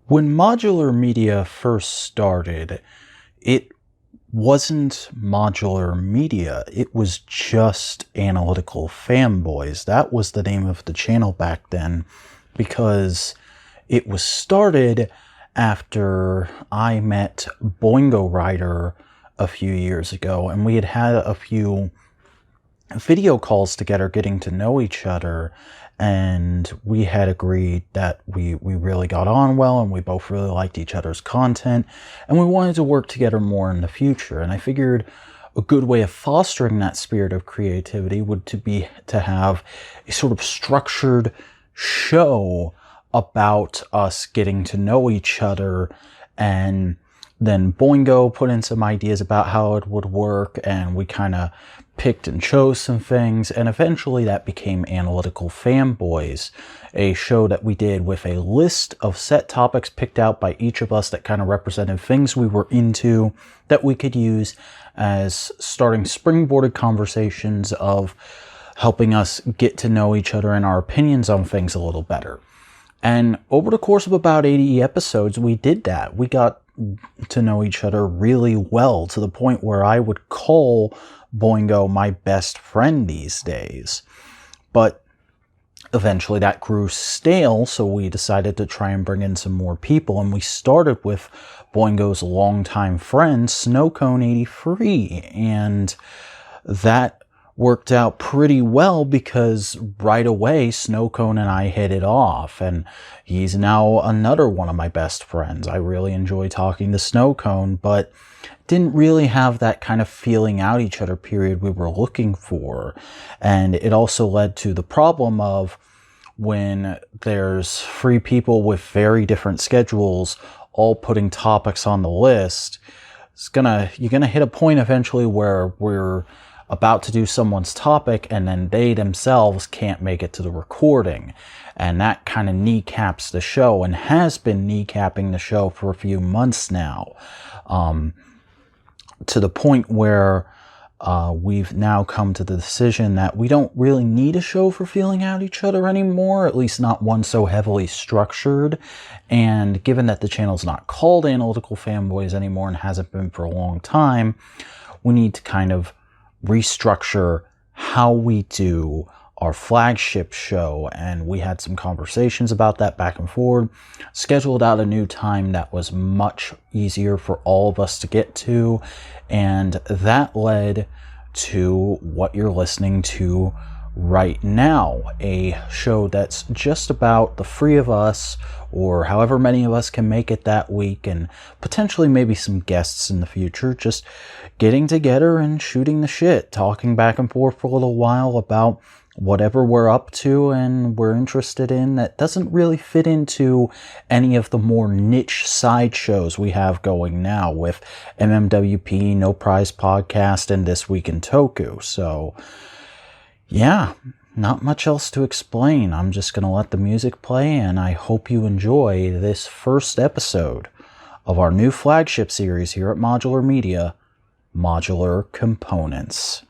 When Modular Media first started, it wasn't Modular Media. It was just Analytical Fanboys. That was the name of the channel back then because it was started after I met Boingo Rider a few years ago, and we had a few video calls together getting to know each other, and we had agreed that we really got on well and we both really liked each other's content and we wanted to work together more in the future. And I figured a good way of fostering that spirit of creativity would be to have a sort of structured show about us getting to know each other. And then Boingo put in some ideas about how it would work, and we kind of picked and chose some things, and eventually that became Analytical Fanboys, a show that we did with a list of set topics picked out by each of us that kind of represented things we were into that we could use as starting springboarded conversations of helping us get to know each other and our opinions on things a little better. And over the course of about 80 episodes, we did that. We got to know each other really well, to the point where I would call Boingo my best friend these days. But eventually that grew stale, so we decided to try and bring in some more people, and we started with Boingo's longtime friend, Snowcone83, and that worked out pretty well because right away Snowcone and I hit it off, and he's now another one of my best friends. I really enjoy talking to Snowcone, but didn't really have that kind of feeling out each other period we were looking for. And it also led to the problem of when there's three people with very different schedules all putting topics on the list, you're gonna hit a point eventually where we're about to do someone's topic and then they themselves can't make it to the recording. And that kind of kneecaps the show, and has been kneecapping the show for a few months now. To the point where we've now come to the decision that we don't really need a show for feeling out each other anymore, at least not one so heavily structured. And given that the channel's not called Analytical Fanboys anymore and hasn't been for a long time, we need to kind of restructure how we do our flagship show. And we had some conversations about that back and forward, scheduled out a new time that was much easier for all of us to get to, and that led to what you're listening to right now, a show that's just about the three of us, or however many of us can make it that week, and potentially maybe some guests in the future, just getting together and shooting the shit, talking back and forth for a little while about whatever we're up to and we're interested in that doesn't really fit into any of the more niche side shows we have going now with MMWP, No Prize Podcast, and This Week in Toku. So yeah, not much else to explain. I'm just going to let the music play, and I hope you enjoy this first episode of our new flagship series here at Modular Media, Modular Components.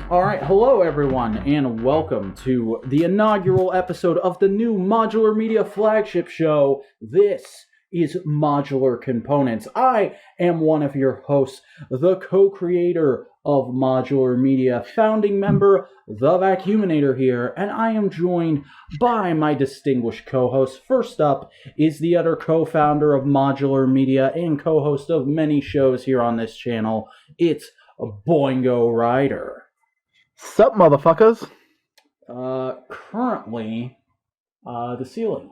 Alright, hello everyone, and welcome to the inaugural episode of the new Modular Media flagship show. This is Modular Components. I am one of your hosts, the co-creator of Modular Media, founding member, the Vacuuminator here, and I am joined by my distinguished co-host. First up is the other co-founder of Modular Media and co-host of many shows here on this channel. It's Boingo Rider. Sup, motherfuckers? Currently, the ceiling.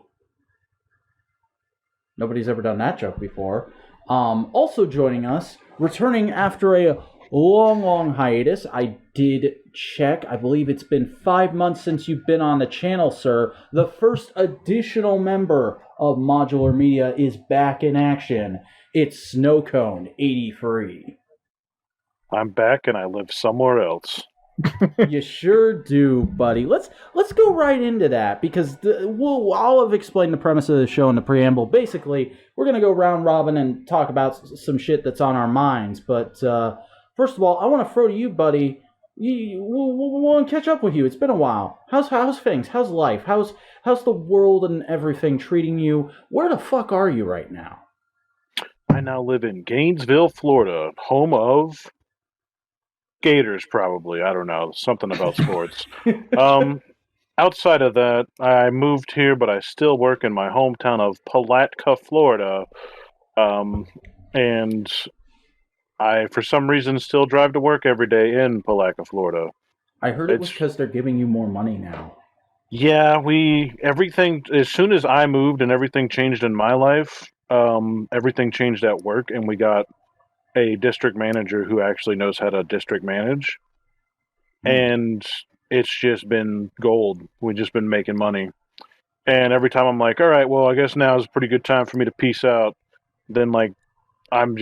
Nobody's ever done that joke before. Also joining us, returning after a long hiatus. I did check. I believe it's been 5 months since you've been on the channel, sir. The first additional member of Modular Media is back in action. It's Snowcone83. I'm back and I live somewhere else. You sure do, buddy. Let's go right into that because I'll have explained the premise of the show in the preamble. Basically, we're gonna go round robin and talk about some shit that's on our minds. But first of all, I want to throw to you, buddy. We want to catch up with you. It's been a while. How's things? How's life? How's the world and everything treating you? Where the fuck are you right now? I now live in Gainesville, Florida, home of Gators, probably. I don't know. Something about sports. Outside of that, I moved here, but I still work in my hometown of Palatka, Florida. And I, for some reason, still drive to work every day in Palatka, Florida. I heard it was because they're giving you more money now. Yeah, everything, as soon as I moved and everything changed in my life, everything changed at work, and we got a district manager who actually knows how to district manage. And it's just been gold. We've just been making money. And every time I'm like, all right, well, I guess now is a pretty good time for me to peace out. Then, like, I've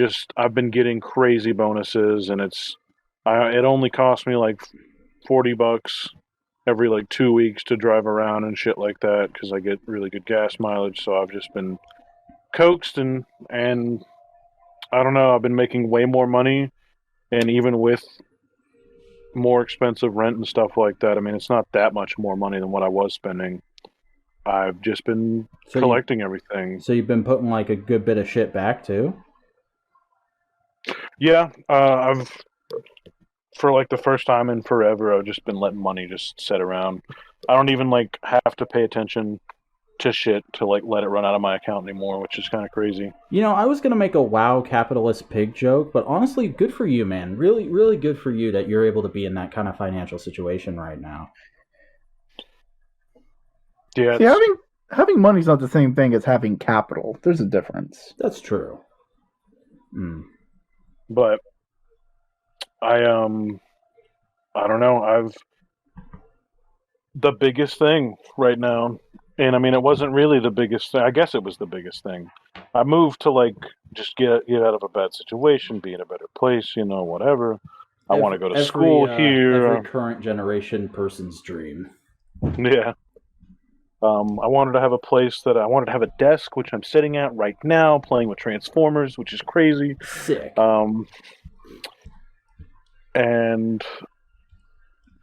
been getting crazy bonuses, and it only costs me like $40 every like 2 weeks to drive around and shit like that because I get really good gas mileage. So I've just been coaxed and I don't know, I've been making way more money, and even with more expensive rent and stuff like that, I mean, it's not that much more money than what I was spending. I've just been collecting everything. So you've been putting like a good bit of shit back too? Yeah, I've, for like the first time in forever, I've just been letting money just sit around. I don't even like have to pay attention to shit to like let it run out of my account anymore, which is kind of crazy. You know, I was gonna make a wow capitalist pig joke, but honestly, good for you, man. Really, really good for you that you're able to be in that kind of financial situation right now. Yeah. See, having money's not the same thing as having capital. There's a difference. That's true. But I don't know. The biggest thing right now. And I mean, it wasn't really the biggest thing. I guess it was the biggest thing. I moved to like just get out of a bad situation, be in a better place, whatever. I want to go to school here. Every current generation person's dream. Yeah. I wanted to have a place I wanted to have a desk, which I'm sitting at right now, playing with Transformers, which is crazy. Sick. And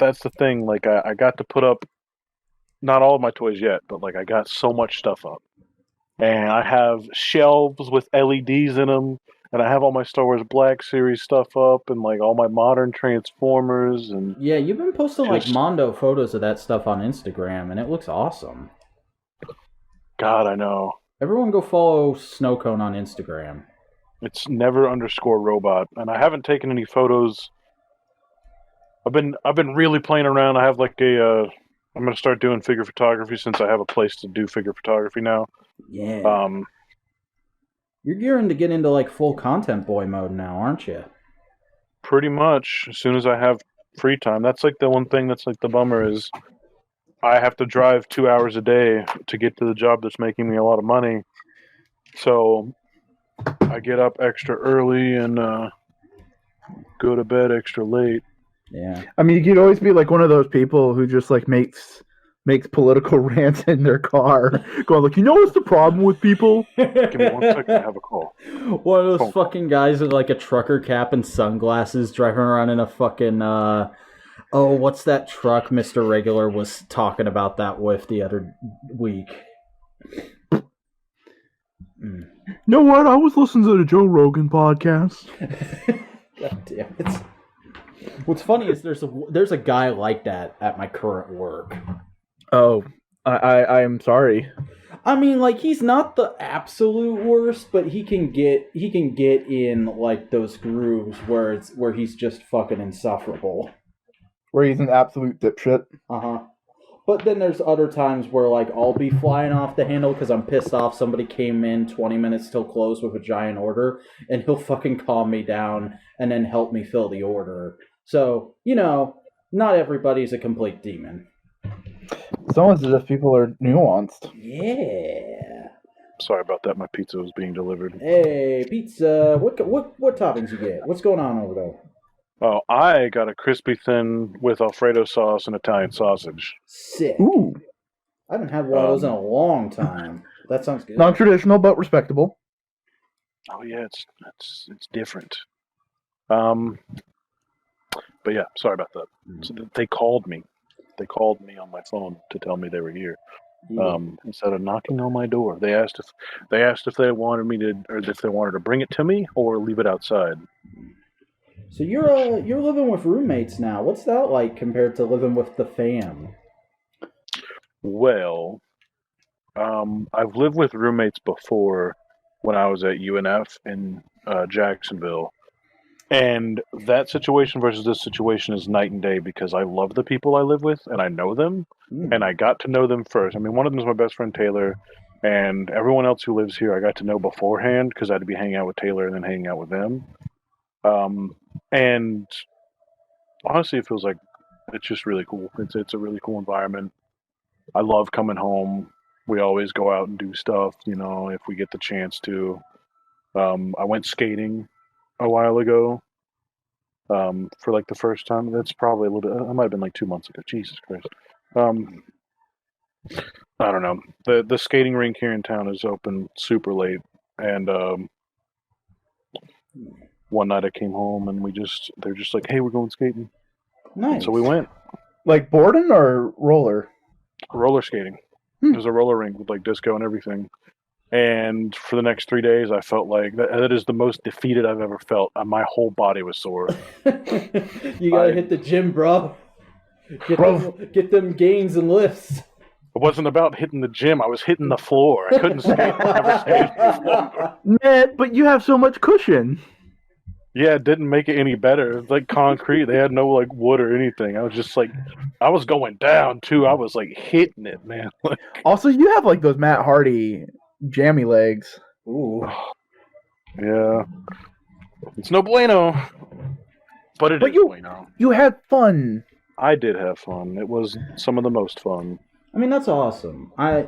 that's the thing. Like, I got to put up not all of my toys yet, but like I got so much stuff up, and I have shelves with LEDs in them, and I have all my Star Wars Black Series stuff up, and like all my modern Transformers, and yeah, you've been posting like Mondo photos of that stuff on Instagram, and it looks awesome. God, I know. Everyone go follow Snowcone on Instagram. It's never_robot, and I haven't taken any photos. I've been really playing around. I have like I'm going to start doing figure photography since I have a place to do figure photography now. Yeah. You're gearing to get into like full content boy mode now, aren't you? Pretty much. As soon as I have free time. That's like the one thing that's like the bummer is I have to drive 2 hours a day to get to the job that's making me a lot of money. So I get up extra early and go to bed extra late. Yeah. I mean, you could always be like one of those people who just like makes political rants in their car, going like, what's the problem with people? Give me 1 second to have a call. One of those fucking guys with like a trucker cap and sunglasses driving around in a fucking what's that truck Mr. Regular was talking about that with the other week? You know what? I was listening to the Joe Rogan podcast. God damn it. What's funny is there's a guy like that at my current work. Oh, I'm sorry. I mean, like, he's not the absolute worst, but he can get in like those grooves where he's just fucking insufferable. Where he's an absolute dipshit. But But then there's other times where, like, I'll be flying off the handle because I'm pissed off somebody came in 20 minutes till close with a giant order, and he'll fucking calm me down and then help me fill the order. So, not everybody's a complete demon. It's almost as if people are nuanced. Yeah. Sorry about that. My pizza was being delivered. Hey, pizza. What toppings you get? What's going on over there? Oh, I got a crispy thin with Alfredo sauce and Italian sausage. Sick. Ooh. I haven't had one of those in a long time. That sounds good. Non-traditional, but respectable. Oh yeah, it's different. But yeah, sorry about that. So they called me. They called me on my phone to tell me they were here. Yeah. Instead of knocking on my door, they asked if they wanted me to, or if they wanted to bring it to me or leave it outside. So you're living with roommates now. What's that like compared to living with the fam? Well, I've lived with roommates before when I was at UNF in Jacksonville. And that situation versus this situation is night and day because I love the people I live with and I know them. And I got to know them first. I mean, one of them is my best friend, Taylor. And everyone else who lives here I got to know beforehand because I had to be hanging out with Taylor and then hanging out with them. And honestly, it feels like it's just really cool. It's a really cool environment. I love coming home. We always go out and do stuff, if we get the chance to. I went skating a while ago for like the first time. That's probably a little bit, I might have been like 2 months ago. Jesus Christ. I don't know. The skating rink here in town is open super late. And one night I came home and they're just like, hey, we're going skating. Nice. And so we went. Like boarding or roller? Roller skating. There's a roller rink with like disco and everything. And for the next 3 days, I felt like that is the most defeated I've ever felt. My whole body was sore. You gotta hit the gym, bro. Get them gains and lifts. It wasn't about hitting the gym. I was hitting the floor. I couldn't skate. I never skated before. Man, but you have so much cushion. Yeah, it didn't make it any better. It was like concrete. They had no like wood or anything. I was just like, I was going down too. I was like hitting it, man. Also, you have like those Matt Hardy jammy legs. Ooh. Yeah. It's no bueno. But it is bueno. You had fun. I did have fun. It was some of the most fun. I mean, that's awesome. I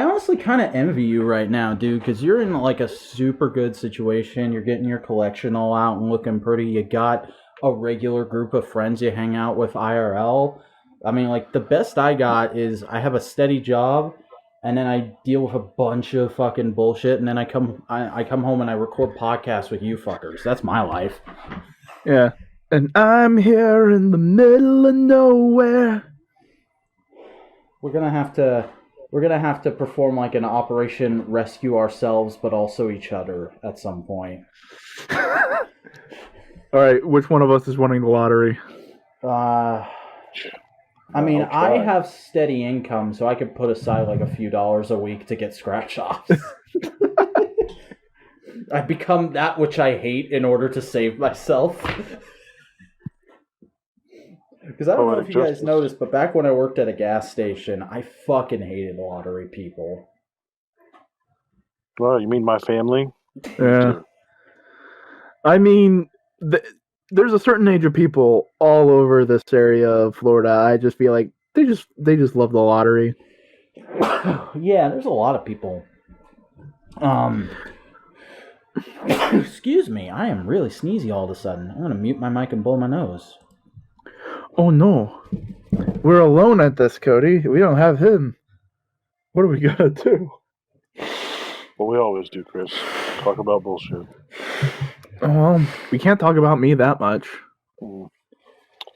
honestly kind of envy you right now, dude, because you're in like a super good situation. You're getting your collection all out and looking pretty. You got a regular group of friends you hang out with IRL. I mean, like, the best I got is I have a steady job, and then I deal with a bunch of fucking bullshit, and then I come home and I record podcasts with you fuckers. That's my life. Yeah. And I'm here in the middle of nowhere. We're gonna have to perform like an Operation Rescue ourselves, but also each other at some point. All right, which one of us is winning the lottery? I mean, I have steady income, so I could put aside like a few dollars a week to get scratch-offs. I become that which I hate in order to save myself. Because I don't know if you guys noticed, but back when I worked at a gas station, I fucking hated lottery people. Well, you mean my family? Yeah. I mean, there's a certain age of people all over this area of Florida. I just feel like they just love the lottery. Yeah, there's a lot of people. Excuse me, I am really sneezy all of a sudden. I'm gonna mute my mic and blow my nose. Oh no. We're alone at this, Cody. We don't have him. What are we gonna do? Well, we always do, Chris. Talk about bullshit. We can't talk about me that much.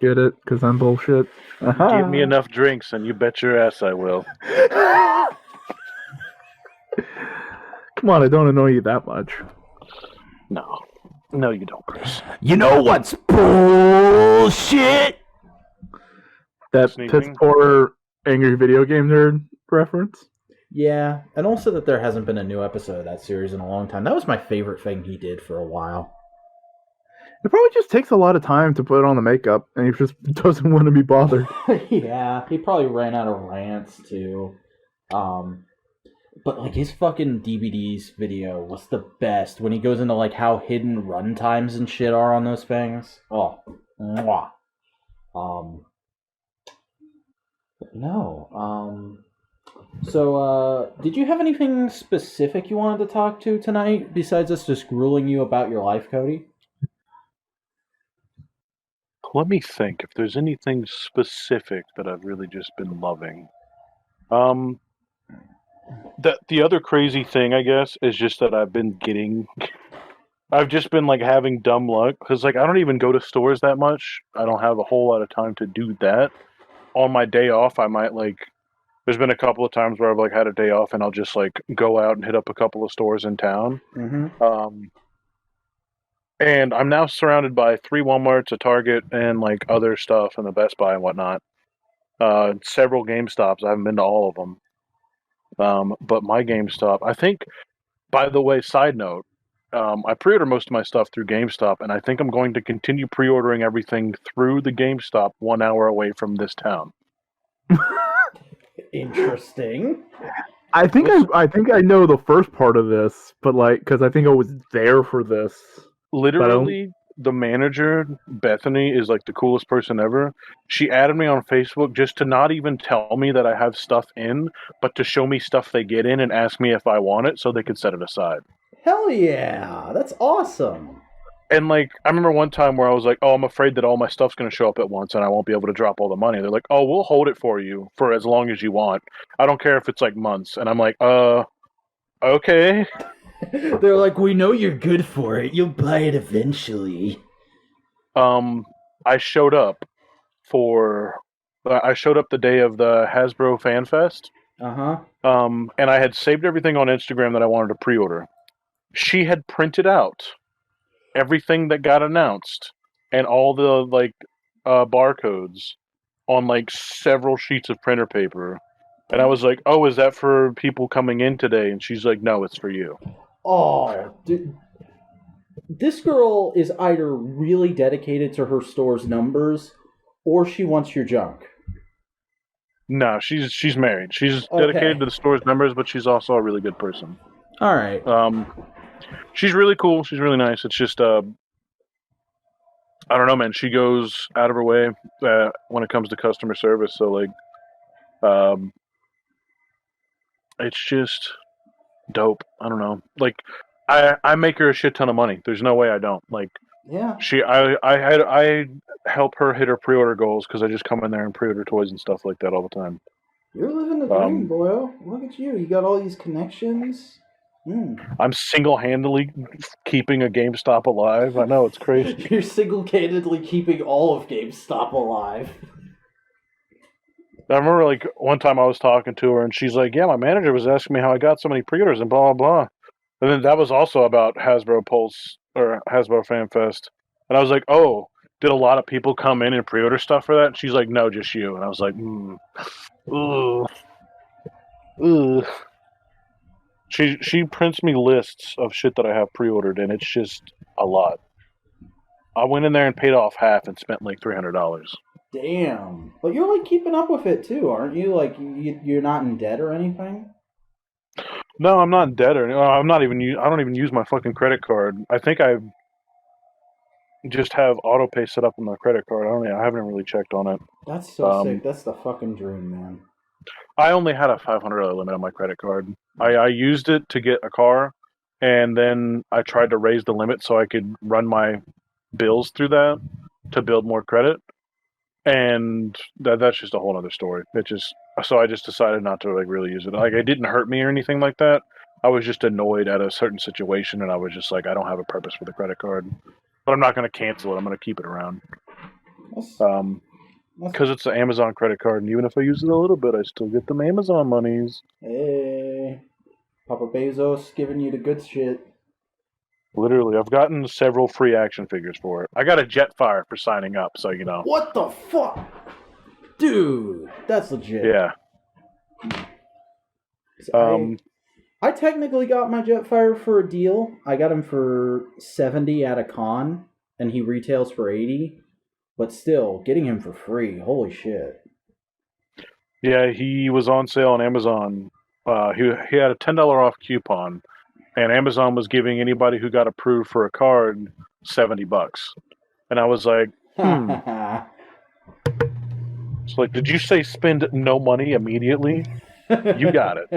Get it? Because I'm bullshit. Give me enough drinks and you bet your ass I will. Come on, I don't annoy you that much. No. No, you don't, Chris. You know what's bullshit? That piss poor angry video game nerd reference? Yeah, and also that there hasn't been a new episode of that series in a long time. That was my favorite thing he did for a while. It probably just takes a lot of time to put on the makeup, and he just doesn't want to be bothered. Yeah, he probably ran out of rants too. But like his fucking DVDs video was the best when he goes into like how hidden run times and shit are on those things. Oh, mwah. But no. So, did you have anything specific you wanted to talk to tonight besides us just grueling you about your life, Cody? Let me think if there's anything specific that I've really just been loving. The other crazy thing, I guess, is just that I've just been like having dumb luck because like I don't even go to stores that much. I don't have a whole lot of time to do that. On my day off, I might like. There's been a couple of times where I've like had a day off and I'll just like go out and hit up a couple of stores in town. Mm-hmm. And I'm now surrounded by 3 Walmarts, a Target, and like other stuff, and the Best Buy and whatnot. Several GameStops. I haven't been to all of them. But my GameStop, I think. By the way, side note, I pre-order most of my stuff through GameStop, and I think I'm going to continue pre-ordering everything through the GameStop 1 hour away from this town. Interesting. I think I know the first part of this, but like, because I think I was there for this. Literally, the manager, Bethany, is like the coolest person ever. She added me on Facebook just to not even tell me that I have stuff in, but to show me stuff they get in and ask me if I want it so they could set it aside. Hell yeah, that's awesome. And like, I remember one time where I was like, "Oh, I'm afraid that all my stuff's going to show up at once and I won't be able to drop all the money." They're like, "Oh, we'll hold it for you for as long as you want. I don't care if it's like months." And I'm like, okay." They're like, "We know you're good for it. You'll buy it eventually." I showed up the day of the Hasbro Fan Fest. Uh-huh. And I had saved everything on Instagram that I wanted to pre-order. She had printed out everything that got announced and all the like barcodes on like several sheets of printer paper. And I was like, "Oh, is that for people coming in today?" And she's like, "No, it's for you." Oh, dude. This girl is either really dedicated to her store's numbers or she wants your junk. No, she's married. She's dedicated to the store's numbers, but she's also a really good person. All right. She's really cool. She's really nice. It's just I don't know, man. She goes out of her way when it comes to customer service. So like, it's just dope. I don't know. Like, I make her a shit ton of money. There's no way I don't. Like, Yeah. I help her hit her pre-order goals because I just come in there and pre-order toys and stuff like that all the time. You're living the dream, boyo. Look at you. You got all these connections. I'm single-handedly keeping a GameStop alive. I know, it's crazy. You're single-handedly keeping all of GameStop alive. I remember, like, one time I was talking to her, and she's like, "Yeah, my manager was asking me how I got so many pre-orders and blah, blah, blah." And then that was also about Hasbro Pulse, or Hasbro Fan Fest. And I was like, "Oh, did a lot of people come in and pre-order stuff for that?" And she's like, "No, just you." And I was like, Ugh. She prints me lists of shit that I have pre-ordered, and it's just a lot. I went in there and paid off half and spent like $300. Damn. But you're like keeping up with it too, aren't you? Like you're not in debt or anything? No, I'm not in debt or I'm not even. I don't even use my fucking credit card. I think I just have auto pay set up on my credit card. I haven't really checked on it. That's so sick. That's the fucking dream, man. I only had a $500 limit on my credit card. I used it to get a car, and then I tried to raise the limit so I could run my bills through that to build more credit. And that's just a whole other story. So I just decided not to like really use it. Like, it didn't hurt me or anything like that. I was just annoyed at a certain situation, and I was just like, I don't have a purpose for the credit card. But I'm not going to cancel it. I'm going to keep it around. Because it's an Amazon credit card, and even if I use it a little bit, I still get them Amazon monies. Hey, Papa Bezos giving you the good shit. Literally, I've gotten several free action figures for it. I got a Jetfire for signing up, so you know. What the fuck? Dude, that's legit. Yeah. I technically got my Jetfire for a deal. I got him for $70 at a con, and he retails for $80. But still, getting him for free, holy shit. Yeah, he was on sale on Amazon. He had a $10 off coupon, and Amazon was giving anybody who got approved for a card $70. And I was like, It's like, did you say spend no money immediately? You got it.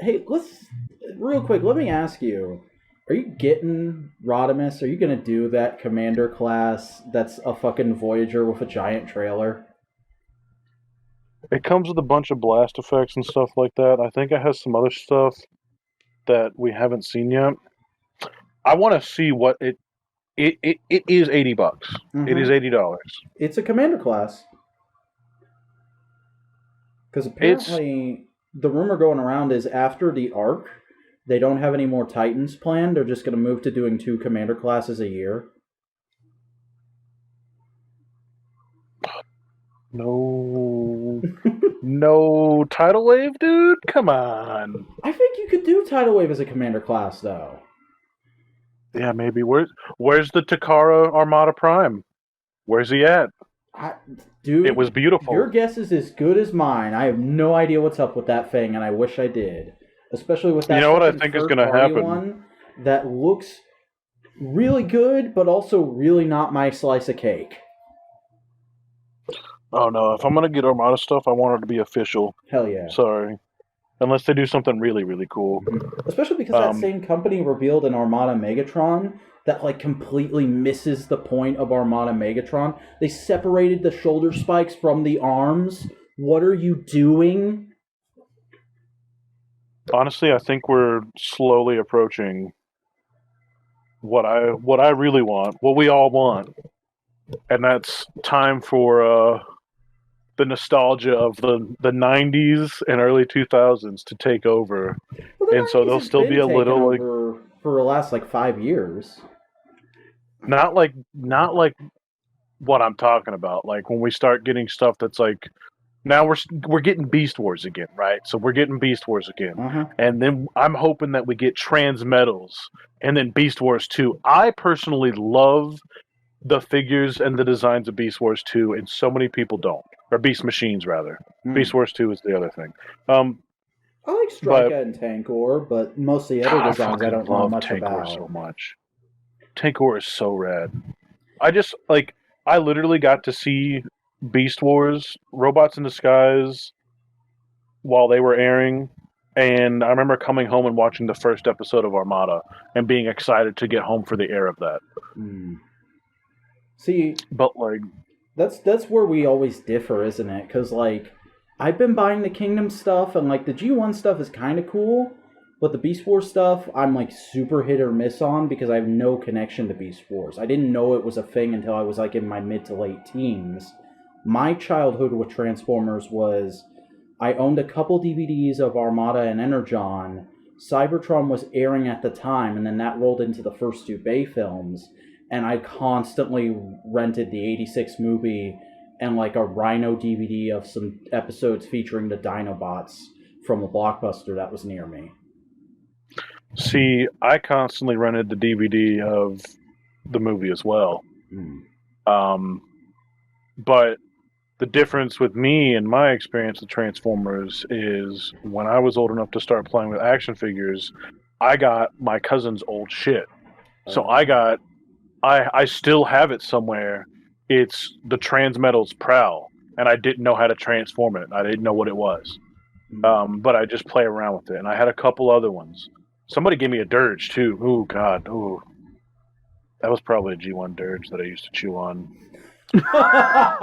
Hey, let's real quick. Let me ask you: are you getting Rodimus? Are you gonna do that commander class? That's a fucking Voyager with a giant trailer. It comes with a bunch of blast effects and stuff like that. I think it has some other stuff that we haven't seen yet. I want to see what it is. $80. Mm-hmm. It is $80. It's a commander class. Because apparently, the rumor going around is after the arc, they don't have any more Titans planned. They're just going to move to doing 2 commander classes a year. No. No tidal wave, dude? Come on. I think you could do tidal wave as a commander class, though. Yeah, maybe. Where's the Takara Armada Prime? Where's he at? Dude, it was beautiful. Your guess is as good as mine. I have no idea what's up with that thing, and I wish I did. Especially with that. You know what I think is going to happen? One that looks really good, but also really not my slice of cake. Oh no! If I'm going to get Armada stuff, I want it to be official. Hell yeah! Sorry, unless they do something really, really cool. Especially because that same company revealed an Armada Megatron that like completely misses the point of Armada Megatron. They separated the shoulder spikes from the arms. What are you doing? Honestly, I think we're slowly approaching what I really want, what we all want, and that's time for the nostalgia of the 90s and early 2000s to take over. Well, and so they'll still be a little like for the last like 5 years. Not like what I'm talking about. Like when we start getting stuff that's like now we're getting Beast Wars again, right? So we're getting Beast Wars again, and then I'm hoping that we get Transmetals and then Beast Wars 2. I personally love the figures and the designs of Beast Wars 2, and so many people don't. Or Beast Machines, rather. Beast Wars 2 is the other thing. I like Strika and Tankor, but most of the other designs I don't know much Tankor about. So much. Tankor is so rad. I literally got to see Beast Wars, Robots in Disguise, while they were airing, and I remember coming home and watching the first episode of Armada and being excited to get home for the air of that. See, but like that's where we always differ, isn't it? Because like I've been buying the Kingdom stuff, and like the G1 stuff is kind of cool, but the Beast Wars stuff I'm like super hit or miss on because I have no connection to Beast Wars. I didn't know it was a thing until I was like in my mid to late teens. My childhood with Transformers was I owned a couple DVDs of Armada and Energon. Cybertron was airing at the time, and then that rolled into the first 2 Bay films. And I constantly rented the 86 movie and like a Rhino DVD of some episodes featuring the Dinobots from a Blockbuster that was near me. See, I constantly rented the DVD of the movie as well. But the difference with me and my experience with Transformers is when I was old enough to start playing with action figures, I got my cousin's old shit. So I still have it somewhere. It's the Transmetals Prowl, and I didn't know how to transform it. I didn't know what it was. But I just play around with it. And I had a couple other ones. Somebody gave me a Dirge, too. Oh, God. Ooh. That was probably a G1 Dirge that I used to chew on. I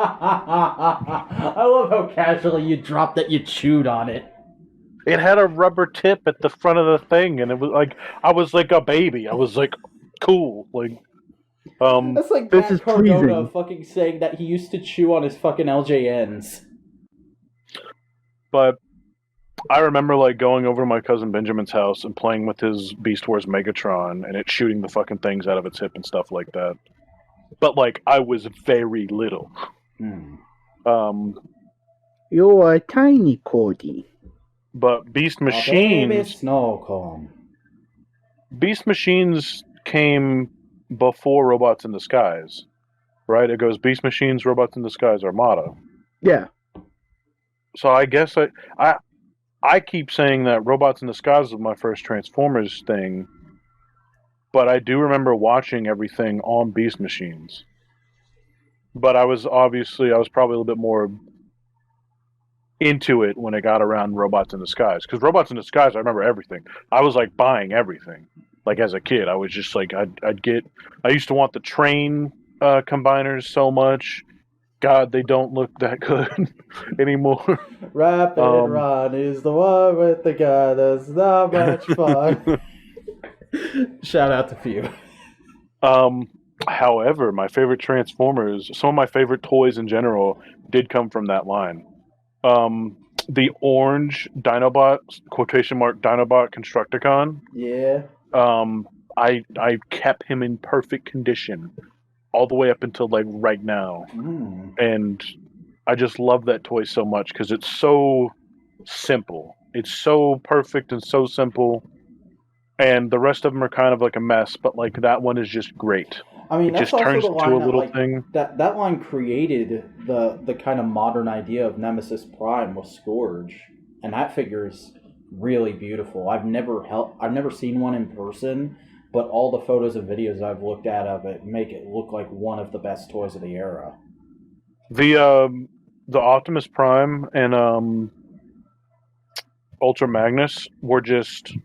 love how casually you dropped that you chewed on it. It had a rubber tip at the front of the thing, and it was like, I was like a baby. I was like, cool. Like, that's like Matt Cardona fucking saying that he used to chew on his fucking LJNs. But I remember like going over to my cousin Benjamin's house and playing with his Beast Wars Megatron and it shooting the fucking things out of its hip and stuff like that. But like I was very little. You're a tiny Cody. But Beast Machines. Snow cone. Beast Machines came before Robots in Disguise, right? It goes Beast Machines, Robots in Disguise, Armada. Yeah. So I guess I keep saying that Robots in Disguise was my first Transformers thing, but I do remember watching everything on Beast Machines. But I was probably a little bit more into it when it got around Robots in Disguise. Because Robots in Disguise, I remember everything. I was like buying everything. Like as a kid, I was just like, I used to want the train combiners so much. God, they don't look that good anymore. Rapid Ron is the one with the guy that's not much fun. Shout out to Few. However, my favorite Transformers, some of my favorite toys in general, did come from that line. The orange Dinobot, quotation mark Dinobot Constructicon. Yeah. I kept him in perfect condition all the way up until like right now, and I just love that toy so much because it's so simple. It's so perfect and so simple, and the rest of them are kind of like a mess. But like that one is just great. I mean, It that's just also turns the line into a that, little like, thing. That line created the kind of modern idea of Nemesis Prime with Scourge, and that figure is really beautiful. I've never seen one in person, but all the photos and videos I've looked at of it make it look like one of the best toys of the era. The Optimus Prime and Ultra Magnus were just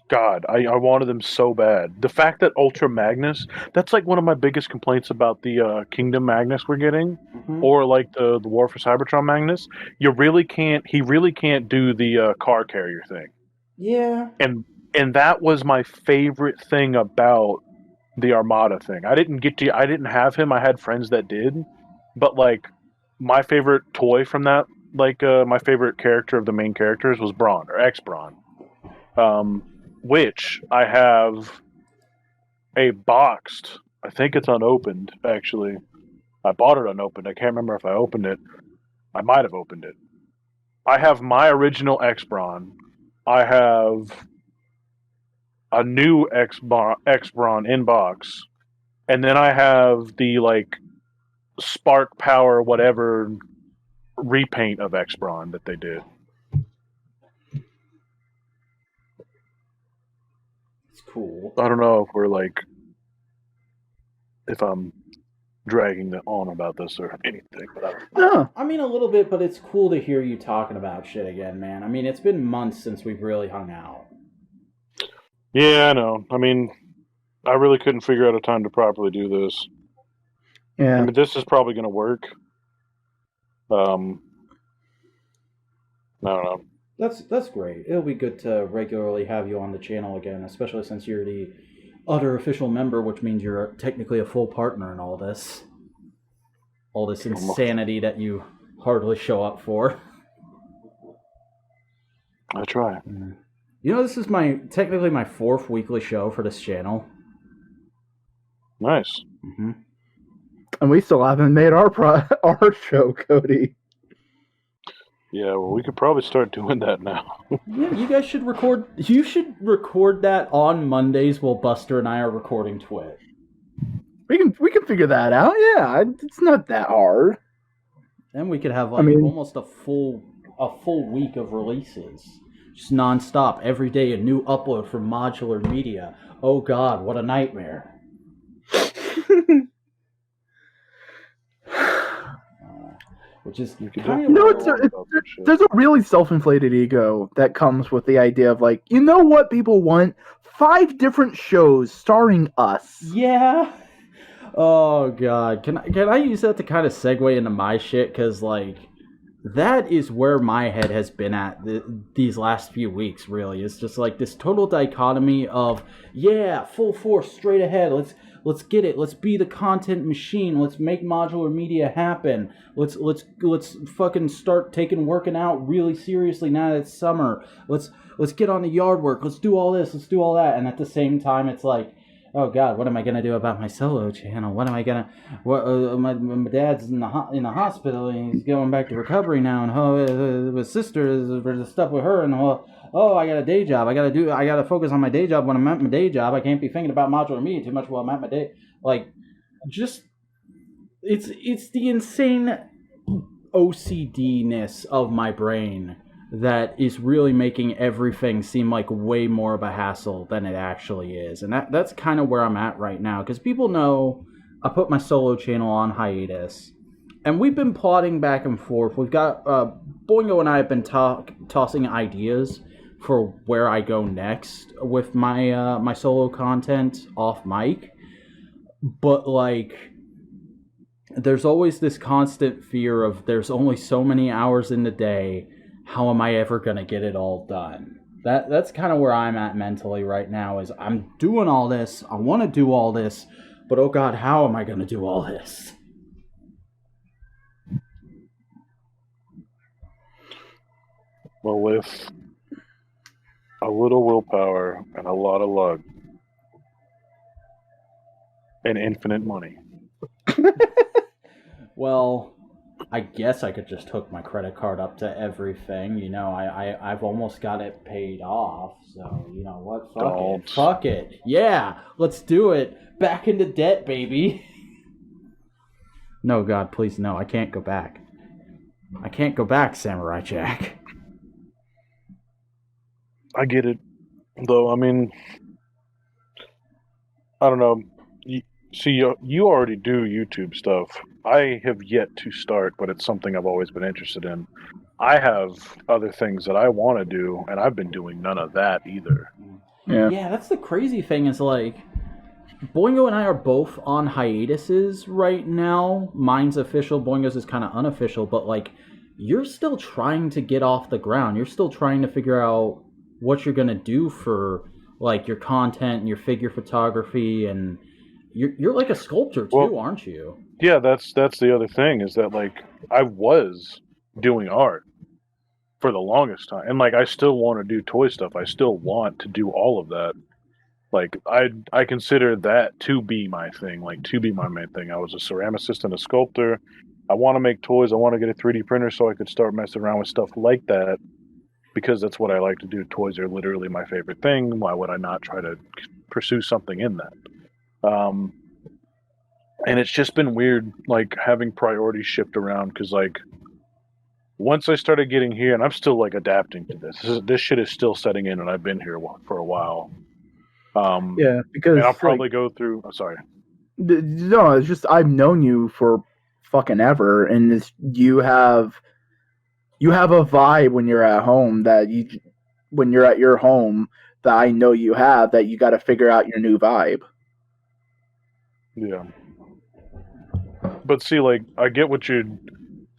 God. I wanted them so bad. The fact that Ultra Magnus, that's like one of my biggest complaints about the Kingdom Magnus we're getting, or like the War for Cybertron Magnus. He really can't do the car carrier thing. Yeah. And that was my favorite thing about the Armada thing. I didn't have him. I had friends that did, but like my favorite toy from that, like my favorite character of the main characters was Brawn or X Brawn, which I have a boxed. I think it's unopened actually. I bought it unopened. I can't remember if I opened it. I might have opened it. I have my original X Brawn. I have a new X Brawn in box, and then I have the like Spark Power whatever repaint of X Brawn that they did. It's cool. I don't know if I'm dragging on about this or anything, but I mean, a little bit, but it's cool to hear you talking about shit again, man. I mean, it's been months since we've really hung out. Yeah, I know. I mean, I really couldn't figure out a time to properly do this. Yeah. I mean, this is probably going to work. I don't know. That's great. It'll be good to regularly have you on the channel again, especially since you're the other official member, which means you're technically a full partner in all this. All this insanity that you hardly show up for. I try. You know, this is technically my 4th weekly show for this channel. Nice. Mm-hmm. And we still haven't made our show, Cody. Yeah, well, we could probably start doing that now. Yeah, you guys should record. You should record that on Mondays while Buster and I are recording Twitch. We can figure that out. Yeah, it's not that hard. Then we could have almost a full week of releases, just nonstop every day. A new upload from Modular Media. Oh God, what a nightmare! Which is there's a really self-inflated ego that comes with the idea of like, you know what people want? 5 different shows starring us. Yeah. Oh God, can I use that to kind of segue into my shit? Because like that is where my head has been at these last few weeks. Really, it's just like this total dichotomy of full force straight ahead. Let's get it. Let's be the content machine. Let's make Modular Media happen. Let's fucking start working out really seriously now that it's summer. Let's get on the yard work. Let's do all this. Let's do all that. And at the same time, it's like, oh God, what am I gonna do about my solo channel? What am I gonna? What? My dad's in the hospital and he's going back to recovery now, and his sister is stuff with her, and I got a day job. I gotta focus on my day job when I'm at my day job. I can't be thinking about Modular Media too much while I'm at my day. Like, just it's the insane OCD-ness of my brain that is really making everything seem like way more of a hassle than it actually is. And that's kind of where I'm at right now, because people know I put my solo channel on hiatus, and we've been plotting back and forth. We've got Boingo and I have been tossing ideas for where I go next with my my solo content off mic, but like, there's always this constant fear of there's only so many hours in the day. How am I ever going to get it all done? That's kind of where I'm at mentally right now, is I'm doing all this. I want to do all this, but oh God, how am I going to do all this? Well, with a little willpower and a lot of luck and infinite money. Well, I guess I could just hook my credit card up to everything. You know, I've almost got it paid off. So, you know what? Fuck it. Yeah, let's do it. Back into debt, baby. No, God, please, no. I can't go back. I can't go back, Samurai Jack. I get it. Though, I mean, I don't know. You already do YouTube stuff. I have yet to start, but it's something I've always been interested in. I have other things that I want to do, and I've been doing none of that either. Yeah, that's the crazy thing, is like, Boingo and I are both on hiatuses right now. Mine's official, Boingo's is kind of unofficial, but like, you're still trying to get off the ground. You're still trying to figure out what you're going to do for like your content and your figure photography, and you're like a sculptor too, aren't you? Yeah, that's the other thing, is that like I was doing art for the longest time, and like I still want to do toy stuff. I still want to do all of that. Like I consider that to be my thing, like to be my main thing. I was a ceramicist and a sculptor. I want to make toys. I want to get a 3D printer so I could start messing around with stuff like that, because that's what I like to do. Toys are literally my favorite thing. Why would I not try to pursue something in that? And it's just been weird, like, having priorities shift around, because, like, once I started getting here, and I'm still, like, adapting to this shit is still setting in, and I've been here for a while. Yeah, because... And I'll probably go through... I'm sorry. No, it's just, I've known you for fucking ever, and you have a vibe when you're at home when you're at your home that I know you have, that you got to figure out your new vibe. Yeah. But see, like, I get what you're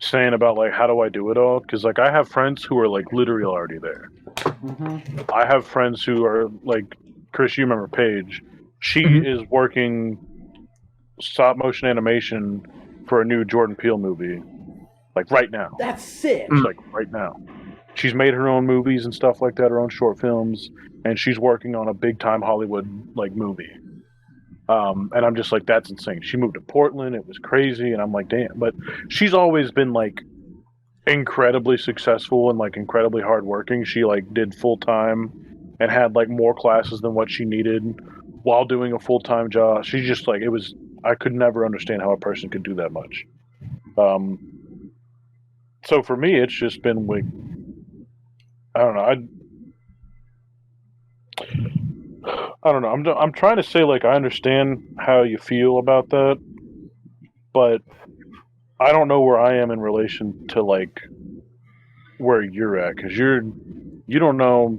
saying about, like, how do I do it all? Because, like, I have friends who are, like, literally already there. Mm-hmm. I have friends who are, like, Chris, you remember Paige. She is working stop motion animation for a new Jordan Peele movie, like, right now. That's sick. It's like, right now. She's made her own movies and stuff like that, her own short films, and she's working on a big-time Hollywood, like, movie. And I'm just like, that's insane. She moved to Portland. It was crazy. And I'm like, damn. But she's always been like incredibly successful and like incredibly hardworking. She like did full time and had like more classes than what she needed while doing a full-time job. She's just like, I could never understand how a person could do that much. So for me, it's just been like, I don't know. I don't know. I'm trying to say, like, I understand how you feel about that, but I don't know where I am in relation to, like, where you're at, because you don't know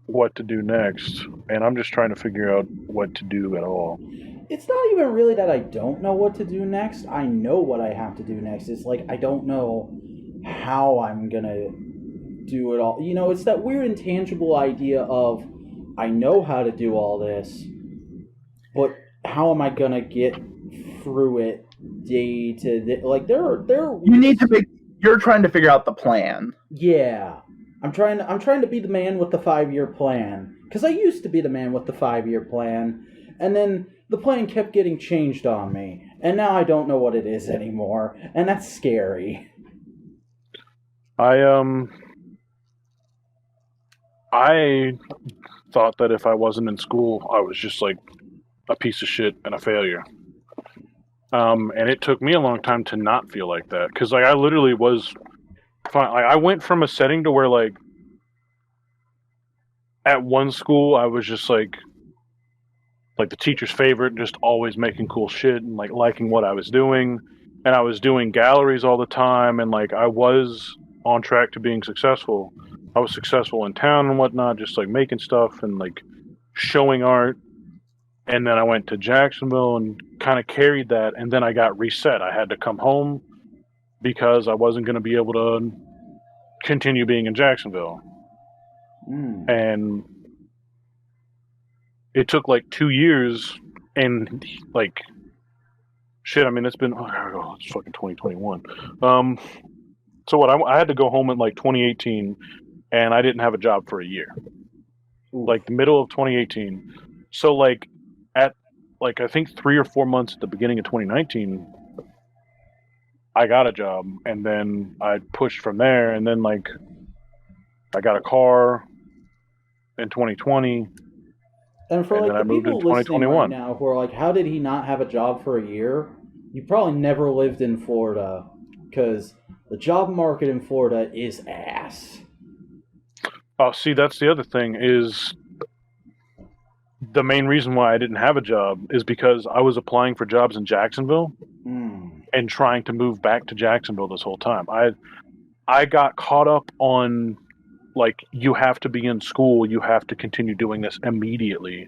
what to do next, and I'm just trying to figure out what to do at all. It's not even really that I don't know what to do next. I know what I have to do next. It's like I don't know how I'm going to do it all. You know, it's that weird intangible idea of I know how to do all this, but how am I going to get through it day to day? Like, there are you're trying to figure out the plan. Yeah. I'm trying to be the man with the 5-year plan, because I used to be the man with the 5-year plan, And then the plan kept getting changed on me, and now I don't know what it is anymore, and that's scary. I thought that if I wasn't in school, I was just like a piece of shit and a failure. And it took me a long time to not feel like that, because like I literally was fine. Like, I went from a setting to where like at one school I was just like the teacher's favorite, just always making cool shit and like liking what I was doing, and I was doing galleries all the time, and like I was on track to being successful. I was successful in town and whatnot, just like making stuff and like showing art. And then I went to Jacksonville and kind of carried that, and then I got reset. I had to come home because I wasn't going to be able to continue being in Jacksonville. And it took like 2 years, and like shit, I mean, it's been it's fucking 2021. So what I had to go home in like 2018, and I didn't have a job for a year. Like the middle of 2018. So like at like I think 3 or 4 months at the beginning of 2019, I got a job, and then I pushed from there, and then like I got a car in 2020. And for and like then I the moved in people listening 2021. right now who are like, how did he not have a job for a year? You probably never lived in Florida, because the job market in Florida is ass. Oh, see, that's the other thing, is the main reason why I didn't have a job is because I was applying for jobs in Jacksonville and trying to move back to Jacksonville this whole time. I got caught up on, like, you have to be in school, you have to continue doing this immediately,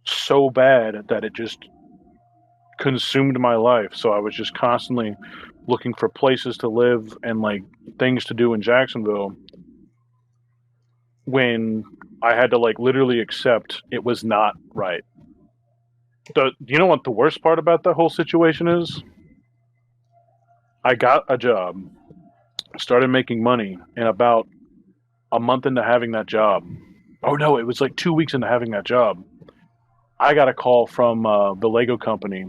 so bad that it just consumed my life. So I was just constantly looking for places to live and like things to do in Jacksonville, when I had to like literally accept it was not right. You know what the worst part about that whole situation is? I got a job, started making money, and about a month into having that job, oh no, it was like 2 weeks into having that job, I got a call from the Lego company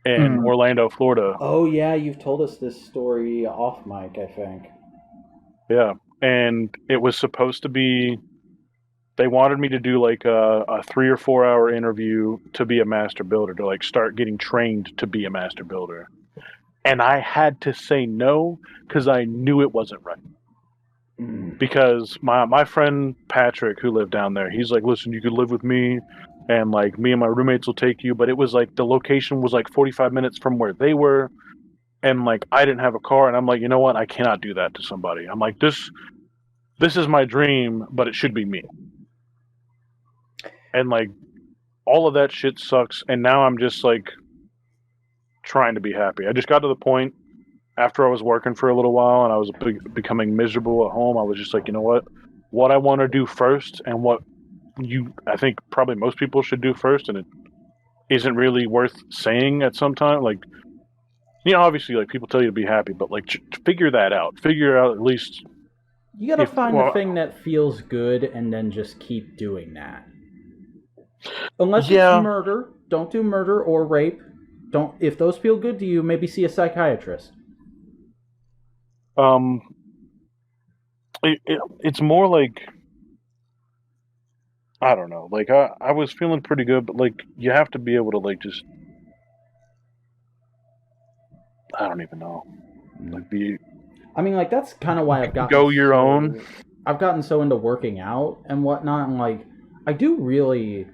in Orlando, Florida. Oh yeah, you've told us this story off mic, I think. Yeah, and it was supposed to be, they wanted me to do like a 3 or 4 hour interview to be a master builder, to like start getting trained to be a master builder. And I had to say no because I knew it wasn't right. Because my friend Patrick, who lived down there, he's like, listen, you could live with me, and like me and my roommates will take you. But it was like the location was like 45 minutes from where they were, and like I didn't have a car, and I'm like, you know what, I cannot do that to somebody. I'm like, this is my dream, but it should be me. And like all of that shit sucks, and now I'm just like trying to be happy. I just got to the point after I was working for a little while and I was becoming miserable at home. I was just like, you know what I want to do first, and what I think probably most people should do first, and it isn't really worth saying at some time, like, you know, obviously like people tell you to be happy, but like figure out at least. You gotta find the thing that feels good and then just keep doing that. Unless it's murder, don't do murder or rape. Don't. If those feel good to you, maybe see a psychiatrist. It's more like, I don't know. Like I was feeling pretty good, but like you have to be able to like just, I don't even know. Like be. I mean, like that's kind of why I've gotten go your own. I've gotten so into working out and whatnot, and like I do really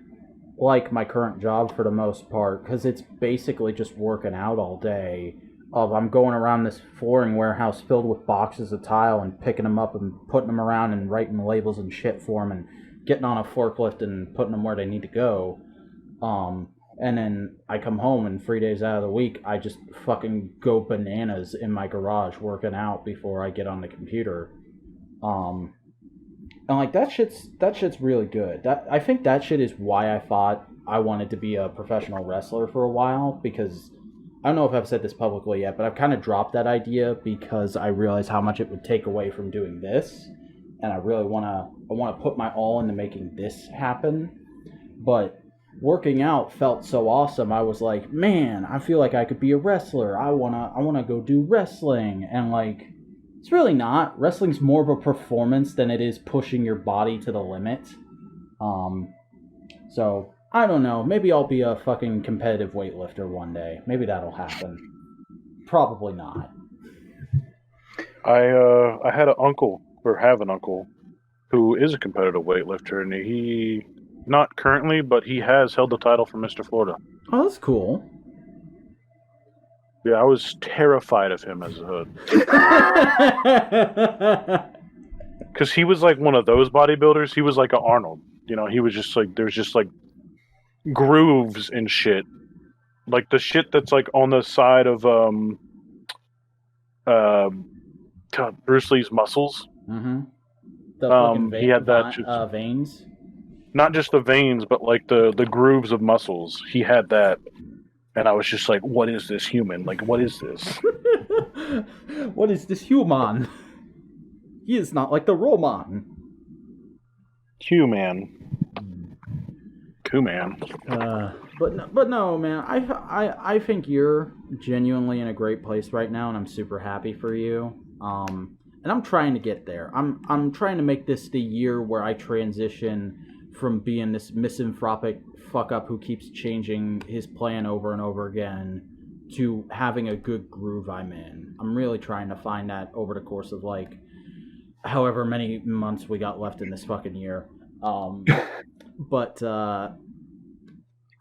like my current job for the most part, because it's basically just working out all day. I'm going around this flooring warehouse filled with boxes of tile and picking them up and putting them around and writing labels and shit for them and getting on a forklift and putting them where they need to go. And then I come home, and 3 days out of the week I just fucking go bananas in my garage working out before I get on the computer. And like that shit's really good. I think that shit is why I thought I wanted to be a professional wrestler for a while, because I don't know if I've said this publicly yet, but I've kind of dropped that idea because I realized how much it would take away from doing this, and I really want to put my all into making this happen. But working out felt so awesome. I was like, man, I feel like I could be a wrestler. I wanna go do wrestling. And like, it's really not. Wrestling's more of a performance than it is pushing your body to the limit. So I don't know. Maybe I'll be a fucking competitive weightlifter one day. Maybe that'll happen. Probably not. I had an uncle, or have an uncle, who is a competitive weightlifter, and he, not currently, but he has held the title for Mr. Florida. Oh, that's cool. Yeah, I was terrified of him as a hood. Because he was like one of those bodybuilders. He was like an Arnold. You know, he was just like, there's just like grooves and shit. Like the shit that's like on the side of Bruce Lee's muscles. Mm-hmm. The fucking he had that veins. Not just the veins, but like the grooves of muscles. He had that, and I was just like, "What is this human? Like, what is this? What is this human? He is not like the Roman." Human. But no, man. I think you're genuinely in a great place right now, and I'm super happy for you. And I'm trying to get there. I'm trying to make this the year where I transition from being this misanthropic fuck up who keeps changing his plan over and over again to having a good groove I'm in. I'm really trying to find that over the course of like however many months we got left in this fucking year. But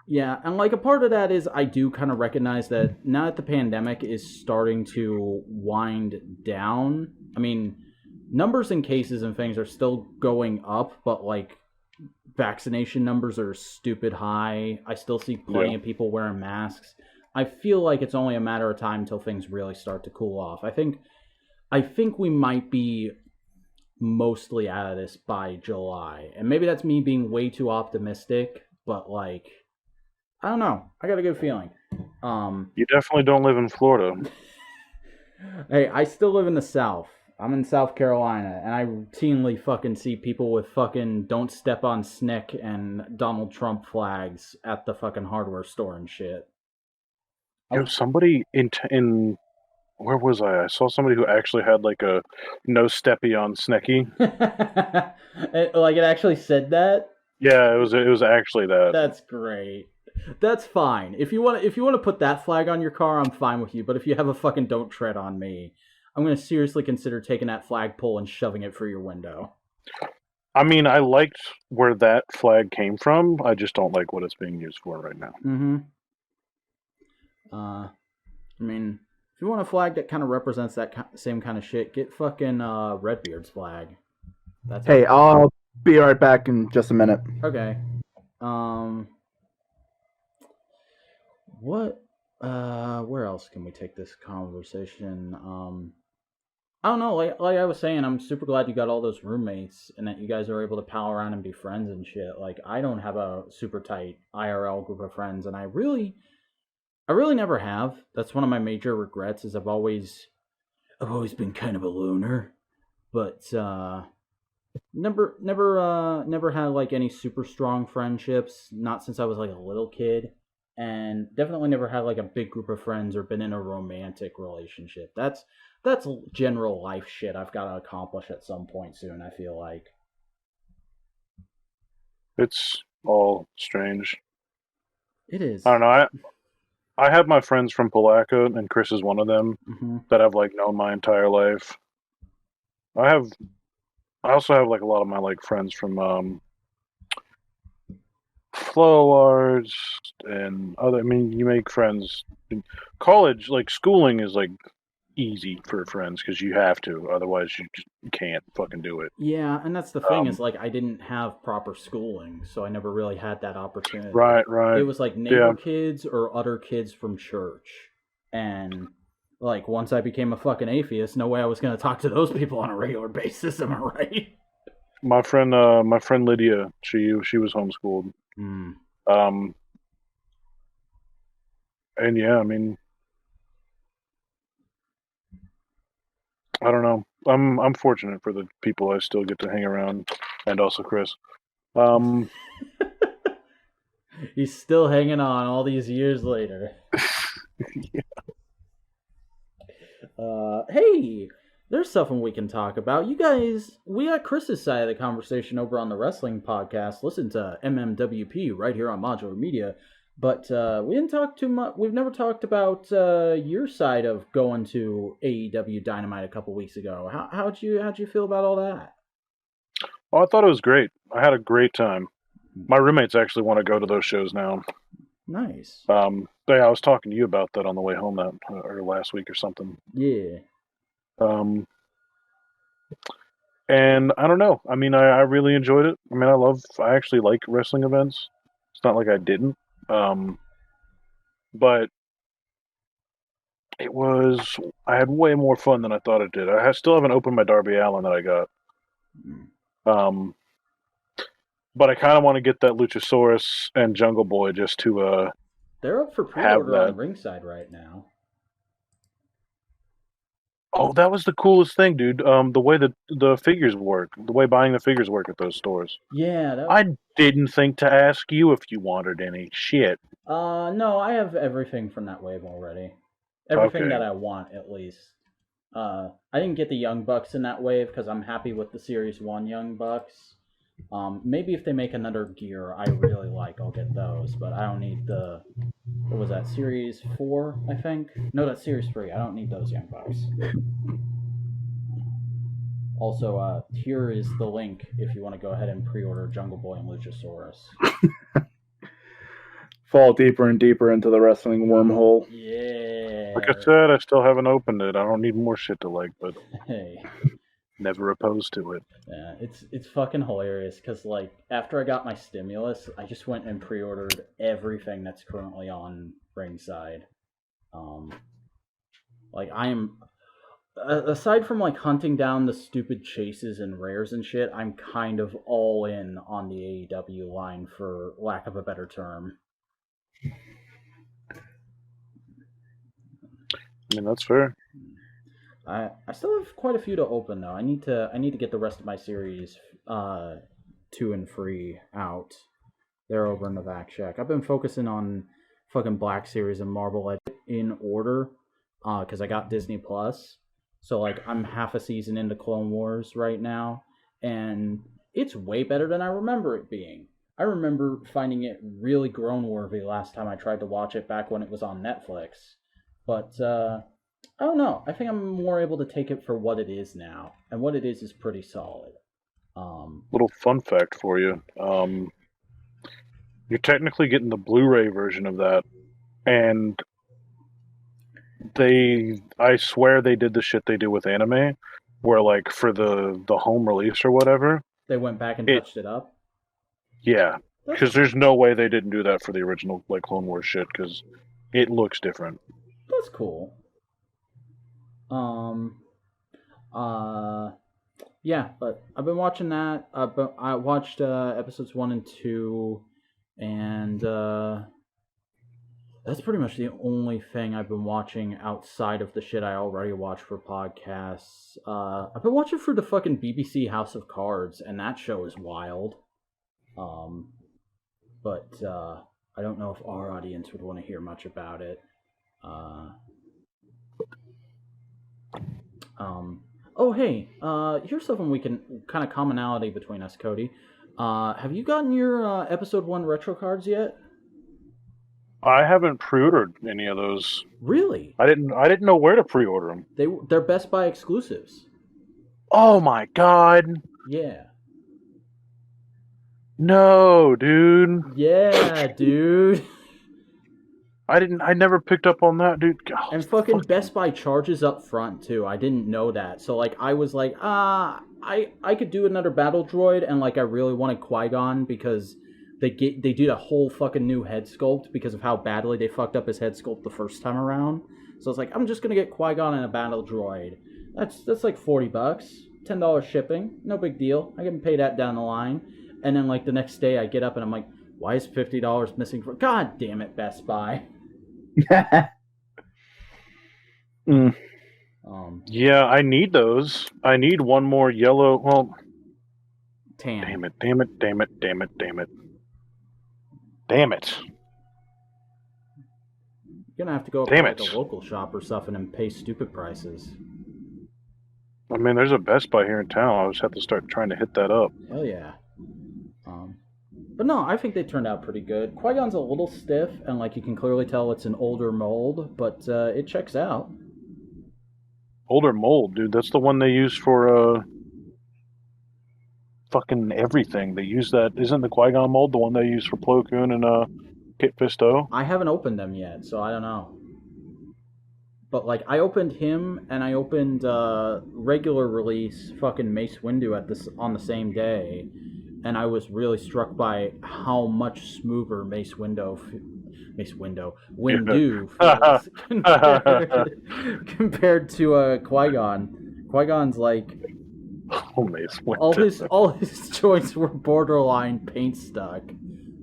yeah, and like a part of that is I do kind of recognize that now that the pandemic is starting to wind down, I mean, numbers and cases and things are still going up, but like vaccination numbers are stupid high. I still see plenty of people wearing masks. I feel like it's only a matter of time until things really start to cool off. I think we might be mostly out of this by July. And maybe that's me being way too optimistic, but like I don't know. I got a good feeling. You definitely don't live in Florida. Hey, I still live in the South. I'm in South Carolina, and I routinely fucking see people with fucking "Don't Step on Snick" and Donald Trump flags at the fucking hardware store and shit. Yo, somebody in where was I? I saw somebody who actually had like a "No Steppy on Snecky." Like it actually said that. Yeah, it was actually that. That's great. That's fine. If you want to put that flag on your car, I'm fine with you. But if you have a fucking "Don't Tread on Me," I'm going to seriously consider taking that flagpole and shoving it through your window. I mean, I liked where that flag came from. I just don't like what it's being used for right now. Mm-hmm. I mean, if you want a flag that kind of represents that same kind of shit, get fucking Redbeard's flag. Hey, I'll be right back in just a minute. Okay. What? Where else can we take this conversation? I don't know. Like I was saying, I'm super glad you got all those roommates and that you guys are able to pal around and be friends and shit. Like I don't have a super tight IRL group of friends, and I really never have. That's one of my major regrets. Is I've always been kind of a loner, but never had like any super strong friendships. Not since I was like a little kid. And definitely never had like a big group of friends or been in a romantic relationship. That's general life shit I've got to accomplish at some point soon, I feel like. It's all strange. It is. I don't know. I have my friends from Palaca, and Chris is one of them, that I've like known my entire life. I also have like a lot of my like friends from flow arts and other. I mean, you make friends in college. Like schooling is like easy for friends because you have to, otherwise you just can't fucking do it. Yeah, and that's the thing is like I didn't have proper schooling, so I never really had that opportunity. Right. It was like neighbor kids or other kids from church, and like once I became a fucking atheist, no way I was gonna talk to those people on a regular basis. Am I right? My friend Lydia, she was homeschooled. And yeah, I mean, I don't know. I'm fortunate for the people I still get to hang around, and also Chris. He's still hanging on all these years later. Yeah. Hey, there's something we can talk about. You guys, we got Chris's side of the conversation over on the wrestling podcast. Listen to MMWP right here on Modular Media. But we didn't talk too much. We've never talked about your side of going to AEW Dynamite a couple weeks ago. How'd you feel about all that? Oh, I thought it was great. I had a great time. My roommates actually want to go to those shows now. Nice. Yeah, I was talking to you about that on the way home or last week or something. Yeah. And I don't know. I mean, I really enjoyed it. I mean, I actually like wrestling events. It's not like I didn't. But I had way more fun than I thought it did. Still haven't opened my Darby Allin that I got. But I kind of want to get that Luchasaurus and Jungle Boy just to they're up for pre-order on Ringside right now. Oh, that was the coolest thing, dude. The way that the figures work, the way buying the figures work at those stores. Yeah. I didn't think to ask you if you wanted any shit. No, I have everything from that wave already. Everything that I want, at least. I didn't get the Young Bucks in that wave because I'm happy with the Series 1 Young Bucks. Maybe if they make another gear I really like, I'll get those. But I don't need what was that, Series 4, I think? No, that's Series 3. I don't need those Young Bucks. Also, here is the link if you want to go ahead and pre-order Jungle Boy and Luchasaurus. Fall deeper and deeper into the wrestling wormhole. Yeah. Like I said, I still haven't opened it. I don't need more shit to like, but hey. Never opposed to it. Yeah, it's fucking hilarious because like after I got my stimulus, I just went and pre-ordered everything that's currently on Ringside. Like I am, aside from like hunting down the stupid chases and rares and shit, I'm kind of all in on the AEW line, for lack of a better term. I mean, that's fair. I still have quite a few to open though. I need to get the rest of my series 2 and 3 out. They're over in the Vac Shack. I've been focusing on fucking Black Series and Marvel Legends in order because I got Disney Plus. So like I'm half a season into Clone Wars right now, and it's way better than I remember it being. I remember finding it really groan-worthy last time I tried to watch it back when it was on Netflix. But I don't know. I think I'm more able to take it for what it is now, and what it is pretty solid. Little fun fact for you: you're technically getting the Blu-ray version of that, and I swear they did the shit they do with anime, where like for the home release or whatever, they went back and touched it up. Yeah, because there's no way they didn't do that for the original like Clone Wars shit, because it looks different. That's cool. Yeah, but I've been watching that. But I watched episodes 1 and 2, and that's pretty much the only thing I've been watching outside of the shit I already watch for podcasts. I've been watching for the fucking BBC House of Cards, and that show is wild. But I don't know if our audience would want to hear much about it. Oh, hey, here's something we can, kind of commonality between us, Cody. Have you gotten your episode 1 retro cards yet? I haven't pre-ordered any of those. Really? I didn't know where to pre-order them. They're Best Buy exclusives. Oh my god. Yeah. No, dude. Yeah, dude. I never picked up on that, dude. Oh, and fucking Best Buy charges up front too. I didn't know that. So like I was like, I could do another battle droid, and like I really wanted Qui-Gon because they did a whole fucking new head sculpt because of how badly they fucked up his head sculpt the first time around. So it's like I'm just gonna get Qui-Gon and a battle droid. That's like $40, $10 shipping, no big deal. I can pay that down the line. And then like the next day I get up and I'm like, why is $50 missing for? God damn it, Best Buy. Yeah, I need those. I need one more yellow. Well, tan. Damn it. Damn it. You're gonna have to go up to like a local shop or something and pay stupid prices. I mean, there's a Best Buy here in town. I'll just have to start trying to hit that up. Hell yeah. But no, I think they turned out pretty good. Qui-Gon's a little stiff, and like you can clearly tell it's an older mold, but it checks out. Older mold, dude. That's the one they use for fucking everything. They use that. Isn't the Qui-Gon mold the one they use for Plo Koon and Kit Fisto? I haven't opened them yet, so I don't know. But like, I opened him and I opened regular release fucking Mace Windu on the same day, and I was really struck by how much smoother Windu feels compared to Qui-Gon. Qui-Gon's like, Mace Windu. all his joints were borderline paint stuck.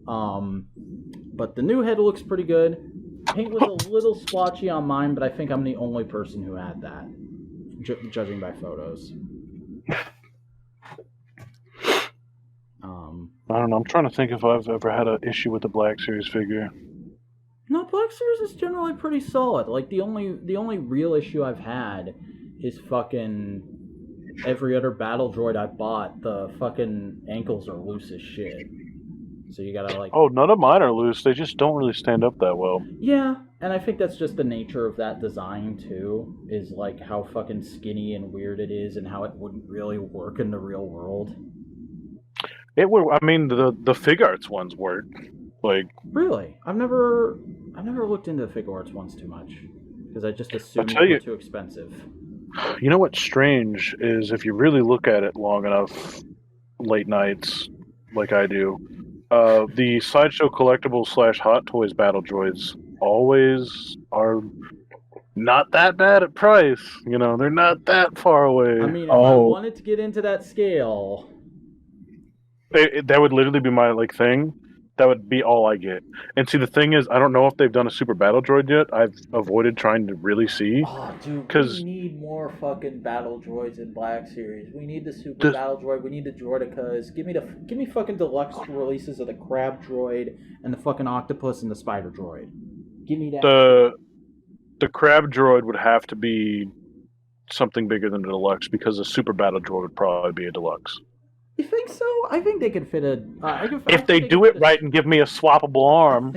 But the new head looks pretty good. Paint was a little splotchy on mine, but I think I'm the only person who had that, judging by photos. I don't know. I'm trying to think if I've ever had an issue with the Black Series figure. No, Black Series is generally pretty solid. Like the only real issue I've had is fucking every other battle droid I bought. The fucking ankles are loose as shit. So you gotta like. Oh, none of mine are loose. They just don't really stand up that well. Yeah, and I think that's just the nature of that design too. Is like how fucking skinny and weird it is, and how it wouldn't really work in the real world. It would. I mean, the Fig Arts ones work. Like really, I've never looked into the Fig Arts ones too much because I just assumed they were too expensive. You know what's strange is if you really look at it long enough, late nights, like I do, the Sideshow Collectibles / Hot Toys battle droids always are not that bad at price. You know, they're not that far away. I mean, if I wanted to get into that scale, that would literally be my thing. That would be all I get. And see, the thing is, I don't know if they've done a Super Battle Droid yet. I've avoided trying to really see. Oh, dude, we need more fucking Battle Droids in Black Series. We need the Super Battle Droid. We need the Droidicas. Give me fucking deluxe releases of the Crab Droid and the fucking Octopus and the Spider Droid. Give me that. The Crab Droid would have to be something bigger than the deluxe because the Super Battle Droid would probably be a deluxe. You think so? I think they could fit a... if they do it right and give me a swappable arm.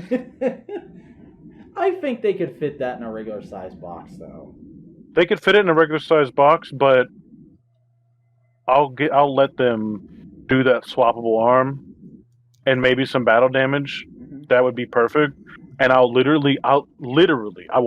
I think they could fit that in a regular size box, though. They could fit it in a regular size box, but I'll let them do that swappable arm and maybe some battle damage. Mm-hmm. That would be perfect. And I will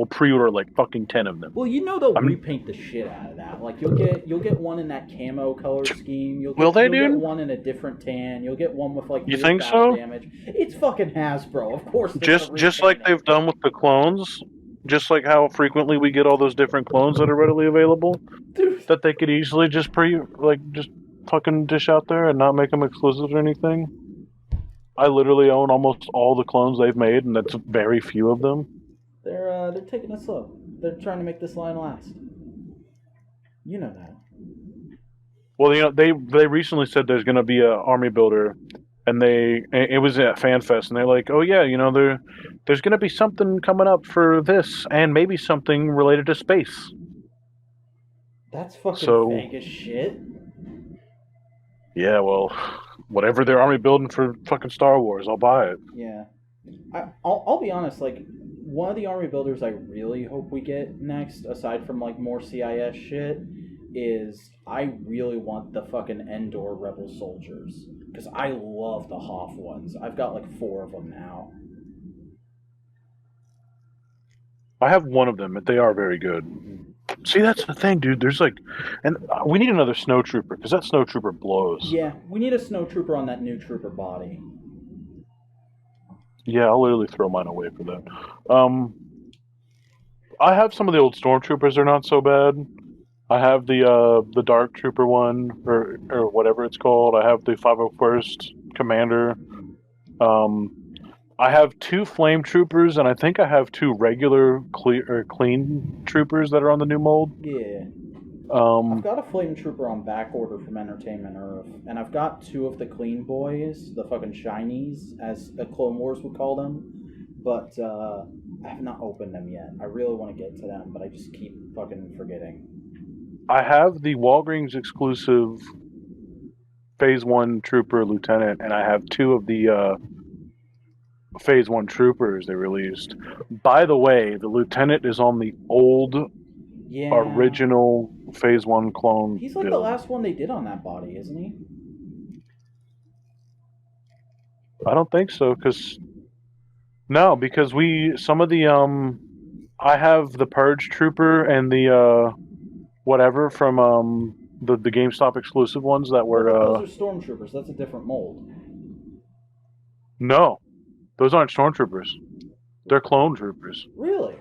pre-order like fucking 10 of them. Well, you know they'll repaint the shit out of that. Like you'll get one in that camo color scheme. You'll get one in a different tan. You'll get one with like you think so? Damage. It's fucking Hasbro, of course. Just like they've done with the clones. Just like how frequently we get all those different clones that are readily available, dude. That they could easily just fucking dish out there and not make them exclusive or anything. I literally own almost all the clones they've made, and that's very few of them. They're taking it slow. They're trying to make this line last. You know that. Well, you know they recently said there's going to be a army builder, and it was at FanFest, and they're like, oh yeah, you know there's going to be something coming up for this, and maybe something related to space. That's fucking fake as shit. Yeah, well, whatever they're army building for fucking Star Wars, I'll buy it. Yeah. I'll be honest, like, one of the army builders I really hope we get next, aside from, like, more CIS shit, is I really want the fucking Endor Rebel soldiers. Because I love the Hoth ones. I've got, like, 4 of them now. I have one of them, but they are very good. See, that's the thing, dude. There's and we need another snowtrooper because that snowtrooper blows. Yeah, we need a snowtrooper on that new trooper body. Yeah, I'll literally throw mine away for that. I have some of the old stormtroopers. They're not so bad. I have the Dark Trooper one or whatever it's called. I have the 501st Commander. I have 2 flame troopers, and I think I have 2 regular clean troopers that are on the new mold. Yeah. I've got a Flame Trooper on back order from Entertainment Earth, and I've got 2 of the Clean Boys, the fucking Shinies, as the Clone Wars would call them, but I have not opened them yet. I really want to get to them, but I just keep fucking forgetting. I have the Walgreens exclusive Phase 1 Trooper Lieutenant, and I have 2 of the Phase 1 Troopers they released. By the way, the Lieutenant is on the old original Phase 1 clone. He's like build. the last one they did on that body, isn't he? I don't think so, because some of the I have the Purge Trooper and the whatever from the GameStop exclusive ones that were those are Stormtroopers. That's a different mold. No, those aren't Stormtroopers. They're clone troopers. Really?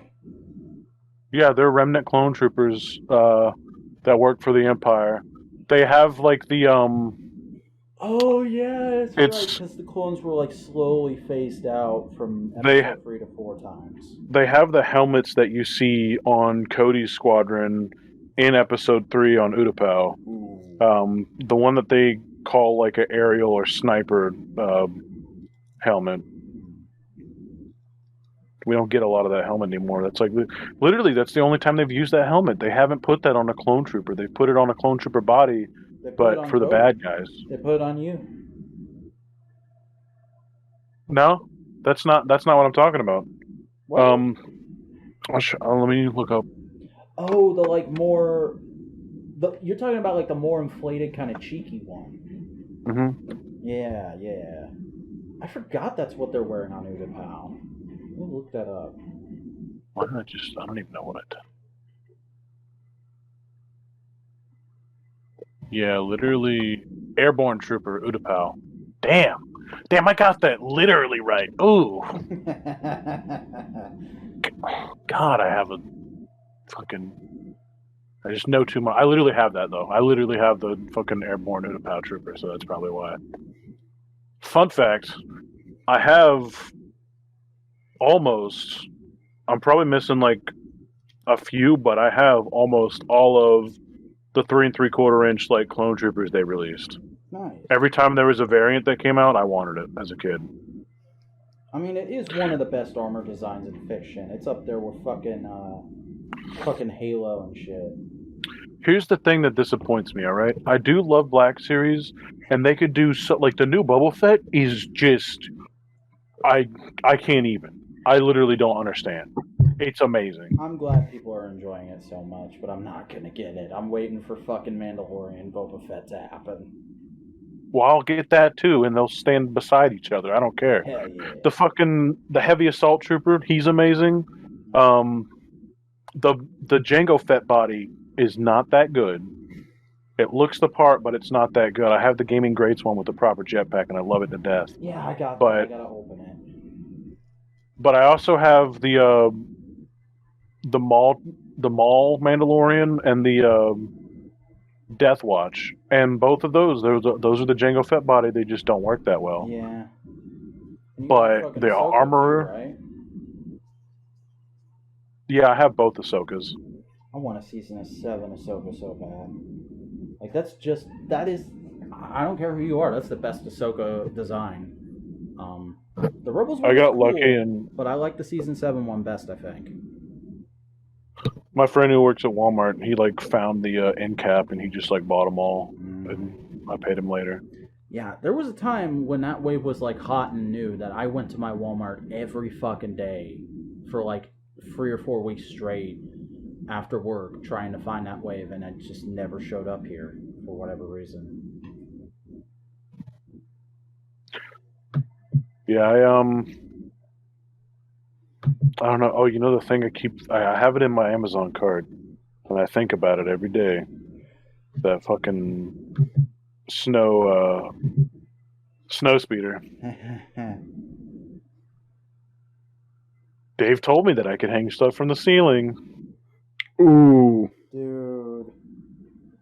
Yeah, they're remnant clone troopers that work for the Empire. They have like the Oh yeah, that's right. Because the clones were like slowly phased out from episode 3 to 4 times. They have the helmets that you see on Cody's squadron in episode 3 on Utapau. The one that they call like an aerial or sniper helmet. We don't get a lot of that helmet anymore. That's like literally that's the only time they've used that helmet. They haven't put that on a clone trooper. They've put it on a clone trooper body, but for the bad guys. They put it on you. No, that's not what I'm talking about. What? Let me look up. Oh, the like more. You're talking about like the more inflated kind of cheeky one. Mm-hmm. Yeah. I forgot that's what they're wearing on Utapau. We'll look that up. Why did I don't even know what I did. Yeah, literally Airborne Trooper, Utapau. Damn, I got that literally right. Ooh. God, I have a fucking... I just know too much. I literally have that, though. I literally have the fucking Airborne Utapau Trooper, so that's probably why. Fun fact, I have... almost, I'm probably missing like a few, but I have almost all of the 3 3/4 inch like clone troopers they released. Nice. Every time there was a variant that came out, I wanted it as a kid. I mean, it is one of the best armor designs in fiction. It's up there with fucking Halo and shit. Here's the thing that disappoints me, alright? I do love Black Series, and they could do so, like the new Boba Fett is just, I can't even. I literally don't understand. It's amazing. I'm glad people are enjoying it so much, but I'm not gonna get it. I'm waiting for fucking Mandalorian Boba Fett to happen. Well, I'll get that too, and they'll stand beside each other. I don't care. Hell yeah. The heavy assault trooper, he's amazing. The Jango Fett body is not that good. It looks the part, but it's not that good. I have the Gaming Greats one with the proper jetpack, and I love it to death. Yeah, I got that. I gotta open it. But I also have the Maul Mandalorian and the Death Watch, and both of those are the Jango Fett body. They just don't work that well. Yeah. But the armor, too, right? Yeah, I have both Ahsokas. I want a season 7 Ahsoka so bad. Like that is. I don't care who you are. That's the best Ahsoka design. The Rebels one I got cool, lucky, but I like the season 7 one best. I think. My friend who works at Walmart, he like found the end cap and he just like bought them all, and I paid him later. Yeah, there was a time when that wave was like hot and new that I went to my Walmart every fucking day for like 3 or 4 weeks straight after work trying to find that wave, and it just never showed up here for whatever reason. Yeah, I don't know. Oh, you know the thing I have it in my Amazon cart, and I think about it every day. That fucking snow speeder. Dave told me that I could hang stuff from the ceiling. Ooh. Dude.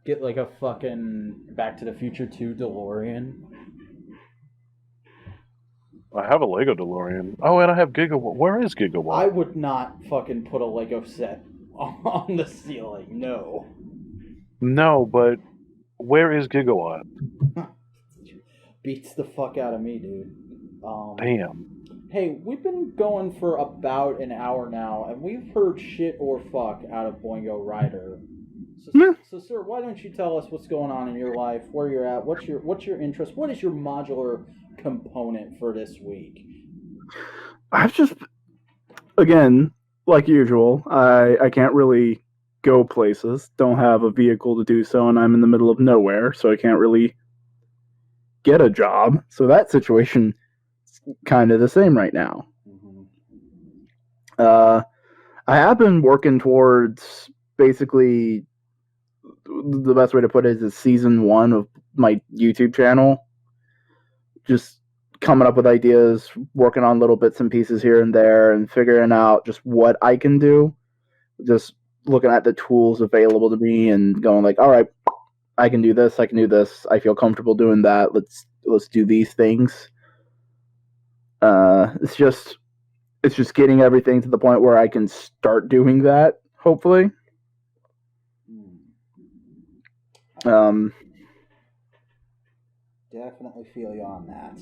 Get like a fucking Back to the Future 2 DeLorean. I have a Lego DeLorean. Oh, and I have Gigawatt. Where is Gigawatt? I would not fucking put a Lego set on the ceiling. No. No, but where is Gigawatt? Beats the fuck out of me, dude. Damn. Hey, we've been going for about an hour now, and we've heard shit or fuck out of Boingo Rider. So, Yeah. so, sir, why don't you tell us what's going on in your life, where you're at, what's your interest, what is your modular component for this week? I've just, again, like usual, I can't really go places, don't have a vehicle to do so, and I'm in the middle of nowhere, so I can't really get a job. So that situation is kind of the same right now. I have been working towards, basically, the best way to put it is season 1 of my YouTube channel. Just coming up with ideas, working on little bits and pieces here and there, and figuring out just what I can do. Just looking at the tools available to me and going like, all right, I can do this, I feel comfortable doing that, let's do these things. It's just getting everything to the point where I can start doing that, hopefully. Definitely feel you on that.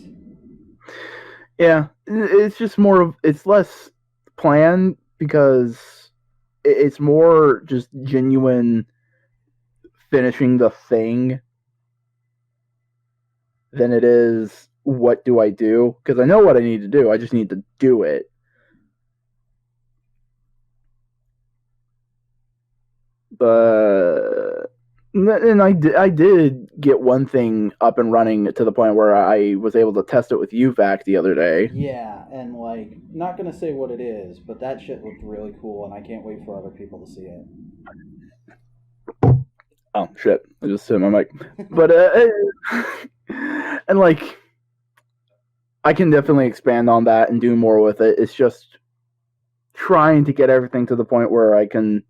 Yeah, it's just more of, it's less planned because it's more just genuine finishing the thing than it is what do I do, because I know what I need to do, I just need to do it. But and I did get one thing up and running to the point where I was able to test it with UVAC the other day. Yeah, and like, not gonna say what it is, but that shit looked really cool, and I can't wait for other people to see it. Oh shit! I just hit my mic. But and like, I can definitely expand on that and do more with it. It's just trying to get everything to the point where I can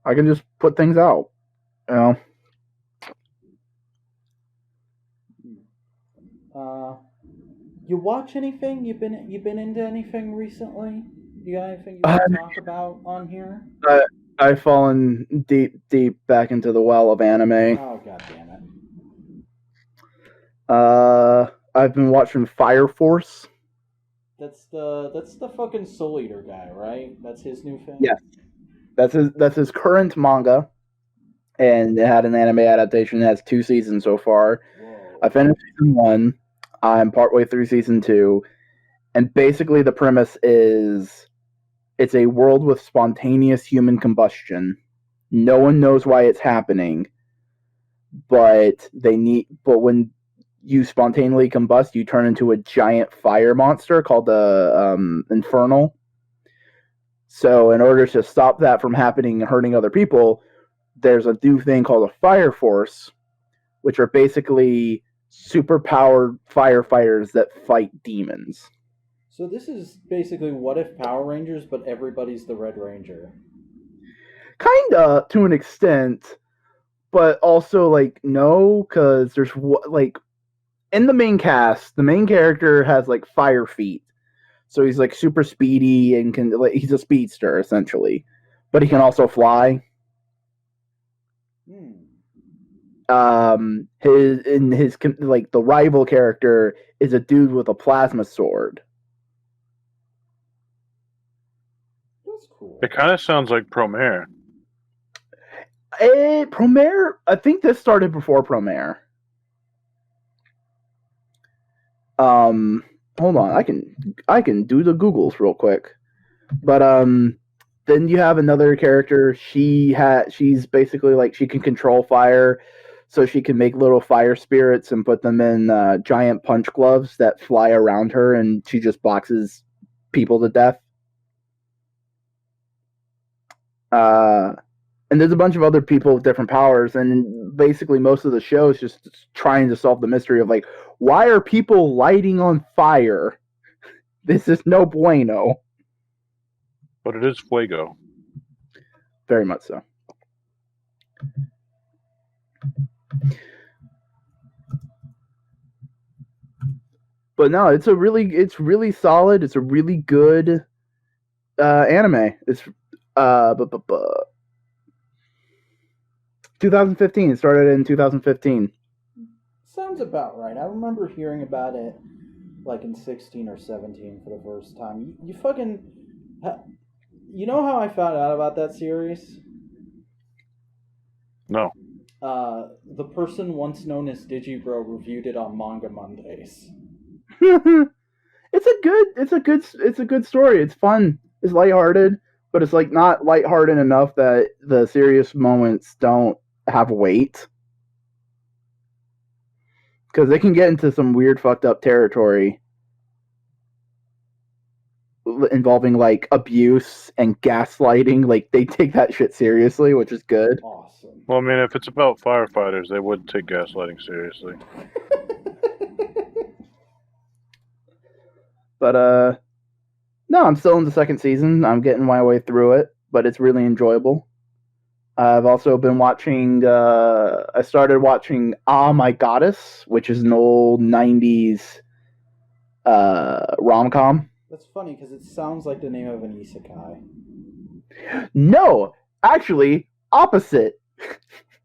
just put things out. You know. You watch anything? You've been into anything recently? You got anything you want to talk about on here? I've fallen deep back into the well of anime. Oh, god damn it. I've been watching Fire Force. That's the fucking Soul Eater guy, right? That's his new thing? Yes. That's his current manga. And it had an anime adaptation. It has 2 seasons so far. Whoa. I finished season 1. I'm partway through season 2. And basically the premise is it's a world with spontaneous human combustion. No one knows why it's happening. But when you spontaneously combust, you turn into a giant fire monster called the Infernal. So in order to stop that from happening and hurting other people, there's a new thing called a Fire Force, which are basically super-powered firefighters that fight demons. So this is basically What If Power Rangers, but everybody's the Red Ranger. Kinda, to an extent, but also, like, no, because there's, like, in the main cast, the main character has, like, fire feet. So he's, like, super speedy and he's a speedster, essentially. But he can also fly. The rival character is a dude with a plasma sword. That's cool. It kind of sounds like Promare. Promare, I think this started before Promare. Hold on, I can do the Googles real quick. But then you have another character. She's basically like, she can control fire, so she can make little fire spirits and put them in giant punch gloves that fly around her, and she just boxes people to death. And there's a bunch of other people with different powers, and basically most of the show is just trying to solve the mystery of, like, why are people lighting on fire? This is no bueno. But it is Fuego. Very much so. But no, it's really solid. It's a really good anime. It's 2015. It started in 2015. Sounds about right. I remember hearing about it like in 16 or 17 for the first time. You fucking... You know how I found out about that series? No. The person once known as Digibro reviewed it on Manga Mondays. It's a good story. It's fun. It's lighthearted, but it's like not lighthearted enough that the serious moments don't have weight. Because they can get into some weird fucked up territory involving like abuse and gaslighting. Like they take that shit seriously, which is good. Awesome. Well, I mean, if it's about firefighters, they would take gaslighting seriously. But no, I'm still in the second season. I'm getting my way through it, but it's really enjoyable. I've also been watching. I started watching Ah My Goddess, which is an old '90s rom-com. That's funny because it sounds like the name of an isekai. No, actually, opposite.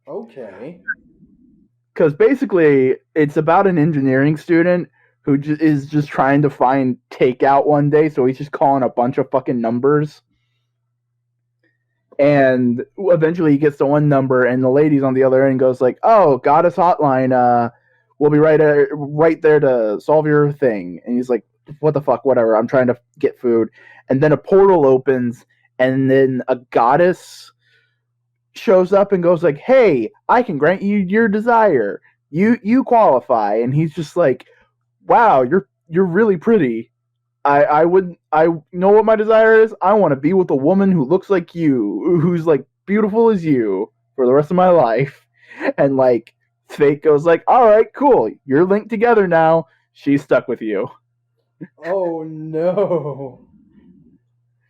Okay. Because basically, it's about an engineering student who is just trying to find takeout one day, so he's just calling a bunch of fucking numbers. And eventually he gets to one number, and the lady's on the other end goes like, "Oh, Goddess Hotline, we'll be right there to solve your thing." And he's like, "What the fuck, whatever, I'm trying to get food." And then a portal opens, and then a goddess shows up and goes like, "Hey, I can grant you your desire. You qualify." And he's just like, "Wow, you're really pretty. I know what my desire is. I want to be with a woman who looks like you, who's like beautiful as you for the rest of my life." And like Fate goes like, "All right, cool. You're linked together now. She's stuck with you." Oh no.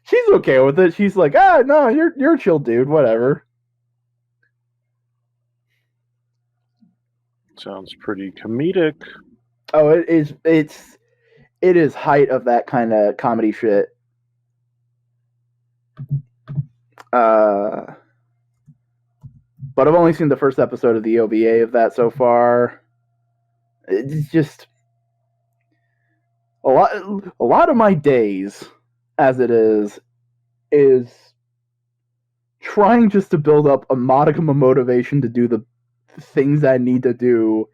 She's okay with it. She's like, "No, you're a chill dude, whatever." Sounds pretty comedic. Oh, it is height of that kind of comedy shit. But I've only seen the first episode of the OVA of that so far. It's just a lot of my days, as it is trying just to build up a modicum of motivation to do the things I need to do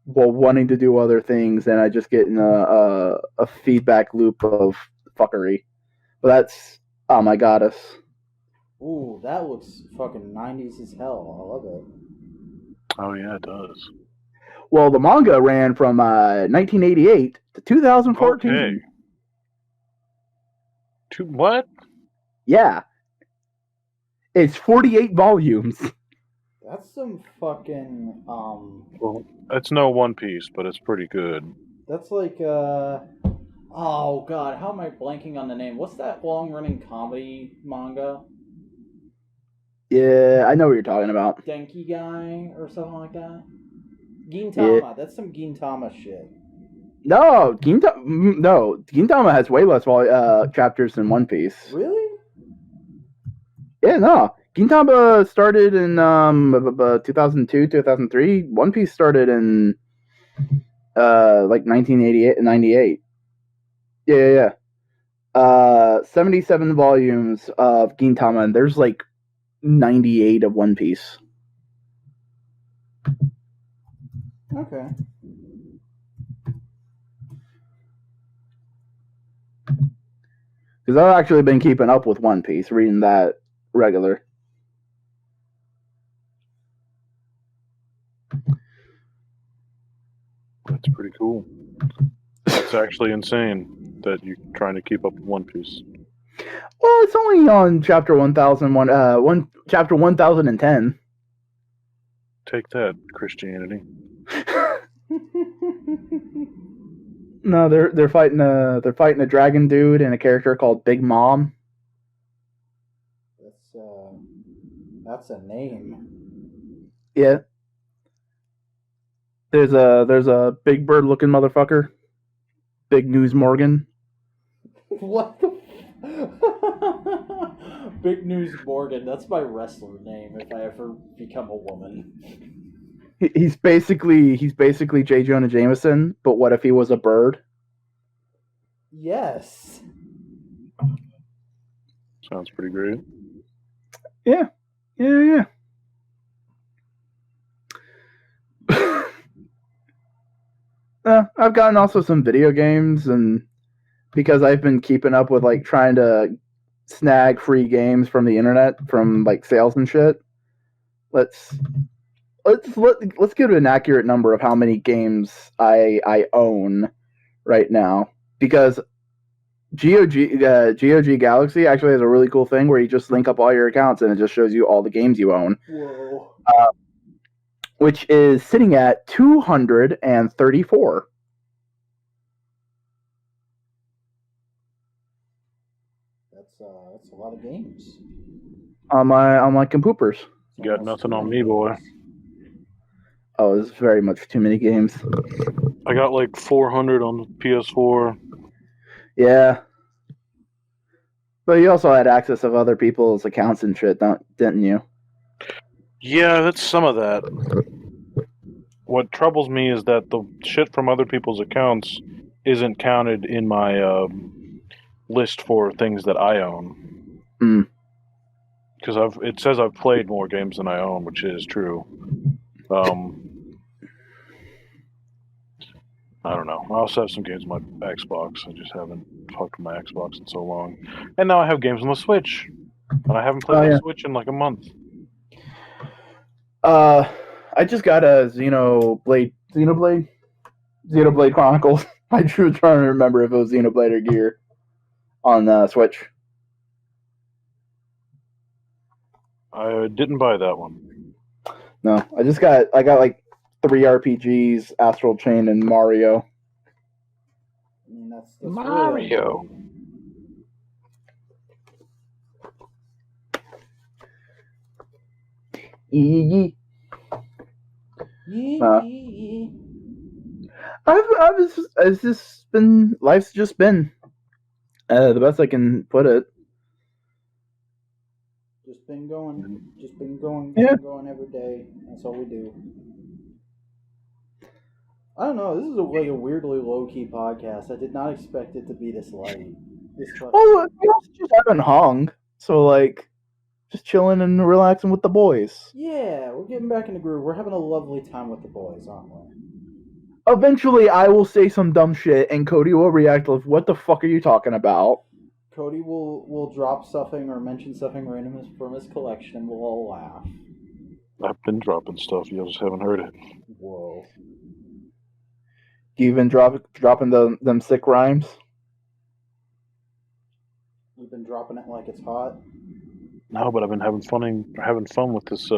while wanting to do other things, and I just get in a feedback loop of fuckery. But that's Oh My Goddess. Ooh, that looks fucking 90s as hell. I love it. Oh yeah, it does. Well, the manga ran from 1988 to 2014. Okay. What? Yeah. It's 48 volumes. That's some fucking Well, it's no One Piece, but it's pretty good. That's like oh god, how am I blanking on the name? What's that long running comedy manga? Yeah, I know what you're talking about. Denki Guy or something like that? Gintama. Yeah. That's some Gintama shit. No, Gintama has way less chapters than One Piece. Really? Yeah, no. Gintama started in 2002, 2003. One Piece started in like 1988, 98. Yeah. 77 volumes of Gintama, and there's like 98 of One Piece. Okay. Because I've actually been keeping up with One Piece, reading that regular. That's pretty cool. That's actually insane that you're trying to keep up with One Piece. Well, it's only on chapter 1001, chapter 1010. Take that, Christianity. No, they're fighting a dragon dude and a character called Big Mom. That's a name. Yeah. There's a big bird looking motherfucker. Big News Morgan. What the Big News Morgan. That's my wrestler name if I ever become a woman. He's basically J. Jonah Jameson, but what if he was a bird? Yes. Sounds pretty great. Yeah. I've gotten also some video games, and because I've been keeping up with like trying to snag free games from the internet from like sales and shit. Let's give an accurate number of how many games I own right now, because GOG Galaxy actually has a really cool thing where you just link up all your accounts and it just shows you all the games you own. Whoa. Which is sitting at 234. That's a lot of games. On my compoopers. You got nothing on me, boy. Oh, it's very much too many games. I got like 400 on the PS4. Yeah. But you also had access of other people's accounts and shit, didn't you? Yeah, that's some of that. What troubles me is that the shit from other people's accounts isn't counted in my list for things that I own. Because it says I've played more games than I own, which is true. I don't know. I also have some games on my Xbox. I just haven't fucked with my Xbox in so long. And now I have games on the Switch. And I haven't played the Switch in like a month. I just got a Xenoblade Chronicles. I was trying to remember if it was Xenoblade or Gear on Switch. I didn't buy that one. No, I got like 3 RPGs, Astral Chain, and Mario. I mean, that's Mario. Yee. Life's just been the best I can put it. Just been going every day. That's all we do. I don't know. This is like a weirdly low-key podcast. I did not expect it to be this light. Well, we also just haven't hung, so like, just chilling and relaxing with the boys. Yeah, we're getting back in the groove. We're having a lovely time with the boys, aren't we? Eventually, I will say some dumb shit, and Cody will react with, "What the fuck are you talking about?" Cody will drop something or mention something random from his collection, and we'll all laugh. I've been dropping stuff. You just haven't heard it. Whoa. You even dropping them sick rhymes? You've been dropping it like it's hot? No, but I've been having fun with this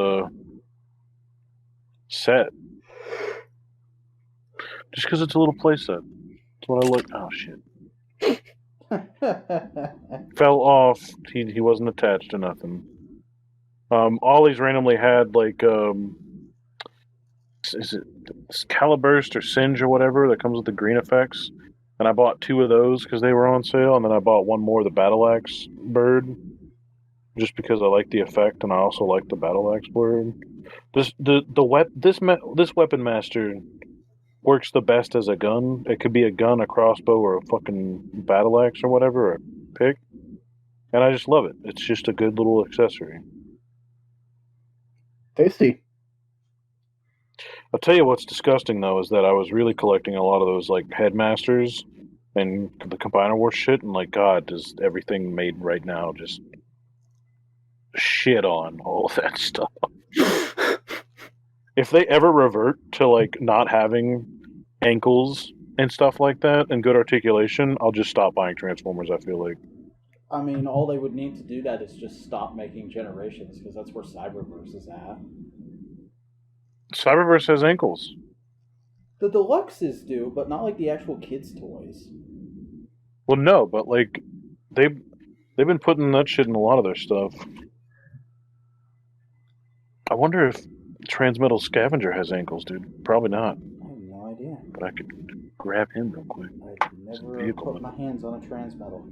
set. Just because it's a little play set. That's what I like. Oh, shit. Fell off. He wasn't attached to nothing. Ollie's randomly had like is it Caliburst or Singe or whatever that comes with the green effects, and I bought 2 of those because they were on sale, and then I bought 1 more, the Battle Axe bird, just because I like the effect and I also like the Battle Axe bird. This weapon master works the best as a gun. It could be a gun, a crossbow, or a fucking battle axe or whatever, or a pick. And I just love it. It's just a good little accessory. Tasty. I'll tell you what's disgusting, though, is that I was really collecting a lot of those, like, Headmasters and the Combiner War shit, and, like, God, does everything made right now just shit on all of that stuff. If they ever revert to, like, not having ankles and stuff like that and good articulation, I'll just stop buying Transformers, I feel like. I mean, all they would need to do that is just stop making Generations, because that's where Cyberverse is at. Cyberverse has ankles. The Deluxes do, but not like the actual kids' toys. Well, no, but, like, they've been putting that shit in a lot of their stuff. I wonder if Transmetal Scavenger has ankles, dude. Probably not. I have no idea. But I could grab him real quick. I've never put my hands on a Transmetal.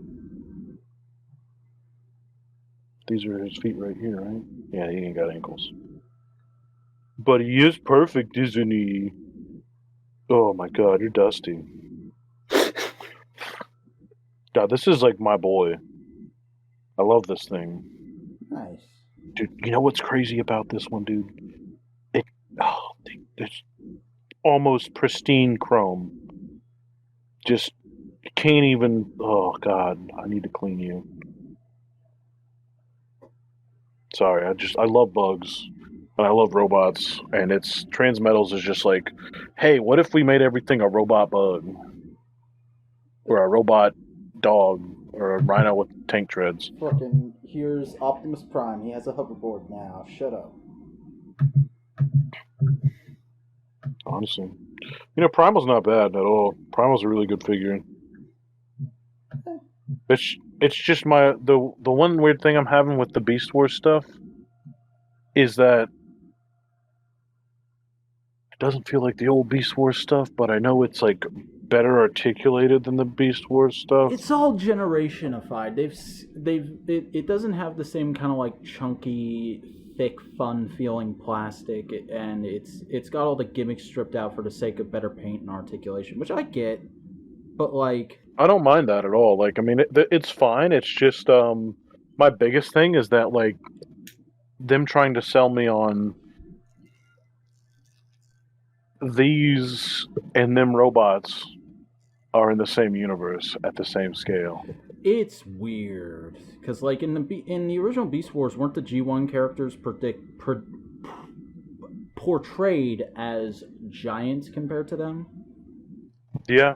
These are his feet right here, right? Yeah, he ain't got ankles. But he is perfect, isn't he? Oh my god, you're dusty. God, this is like my boy. I love this thing. Nice. Dude, you know what's crazy about this one, dude? It's almost pristine chrome. Just can't even. Oh god, I need to clean you. Sorry, I love bugs and I love robots, and it's Transmetals is just like, hey, what if we made everything a robot bug or a robot dog or a rhino with tank treads? Fucking, here's Optimus Prime. He has a hoverboard now. Shut up. Honestly, Primal's not bad at all. Primal's a really good figure. It's just the one weird thing I'm having with the Beast Wars stuff is that it doesn't feel like the old Beast Wars stuff, but I know it's like better articulated than the Beast Wars stuff. It's all generationified. It doesn't have the same kind of like chunky, thick, fun feeling plastic, and it's got all the gimmicks stripped out for the sake of better paint and articulation, which I get, but like I don't mind that at all. Like, I mean, it's fine. It's just my biggest thing is that like them trying to sell me on these and them robots are in the same universe at the same scale. It's weird because like in the original Beast Wars, weren't the G1 characters portrayed as giants compared to them? Yeah.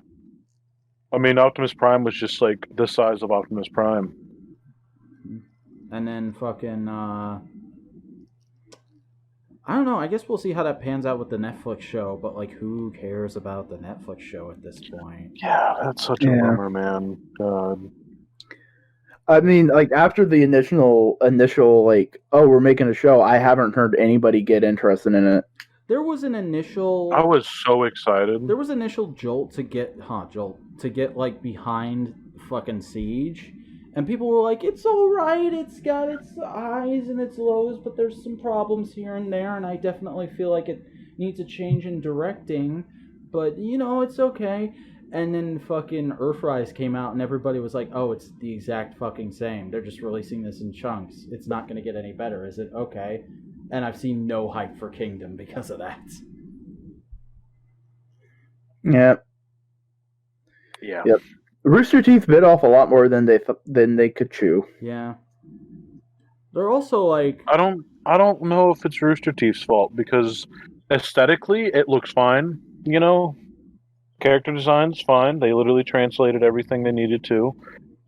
I mean, Optimus Prime was just like the size of Optimus Prime. And then fucking, I don't know, I guess we'll see how that pans out with the Netflix show, but like, who cares about the Netflix show at this point? Yeah, that's such a bummer, man. God. I mean, like, after the initial, like, oh, we're making a show, I haven't heard anybody get interested in it. There was an initial... I was so excited. There was initial jolt to get like behind fucking Siege, and people were like, it's alright, it's got its highs and its lows, but there's some problems here and there, and I definitely feel like it needs a change in directing, but it's okay. And then fucking Earthrise came out and everybody was like, oh, it's the exact fucking same, they're just releasing this in chunks, it's not gonna get any better, is it? Okay. And I've seen no hype for Kingdom because of that. Yeah. Yeah. Yep. Rooster Teeth bit off a lot more than they could chew. Yeah. They're also like... I don't know if it's Rooster Teeth's fault, because aesthetically it looks fine, Character design's fine. They literally translated everything they needed to.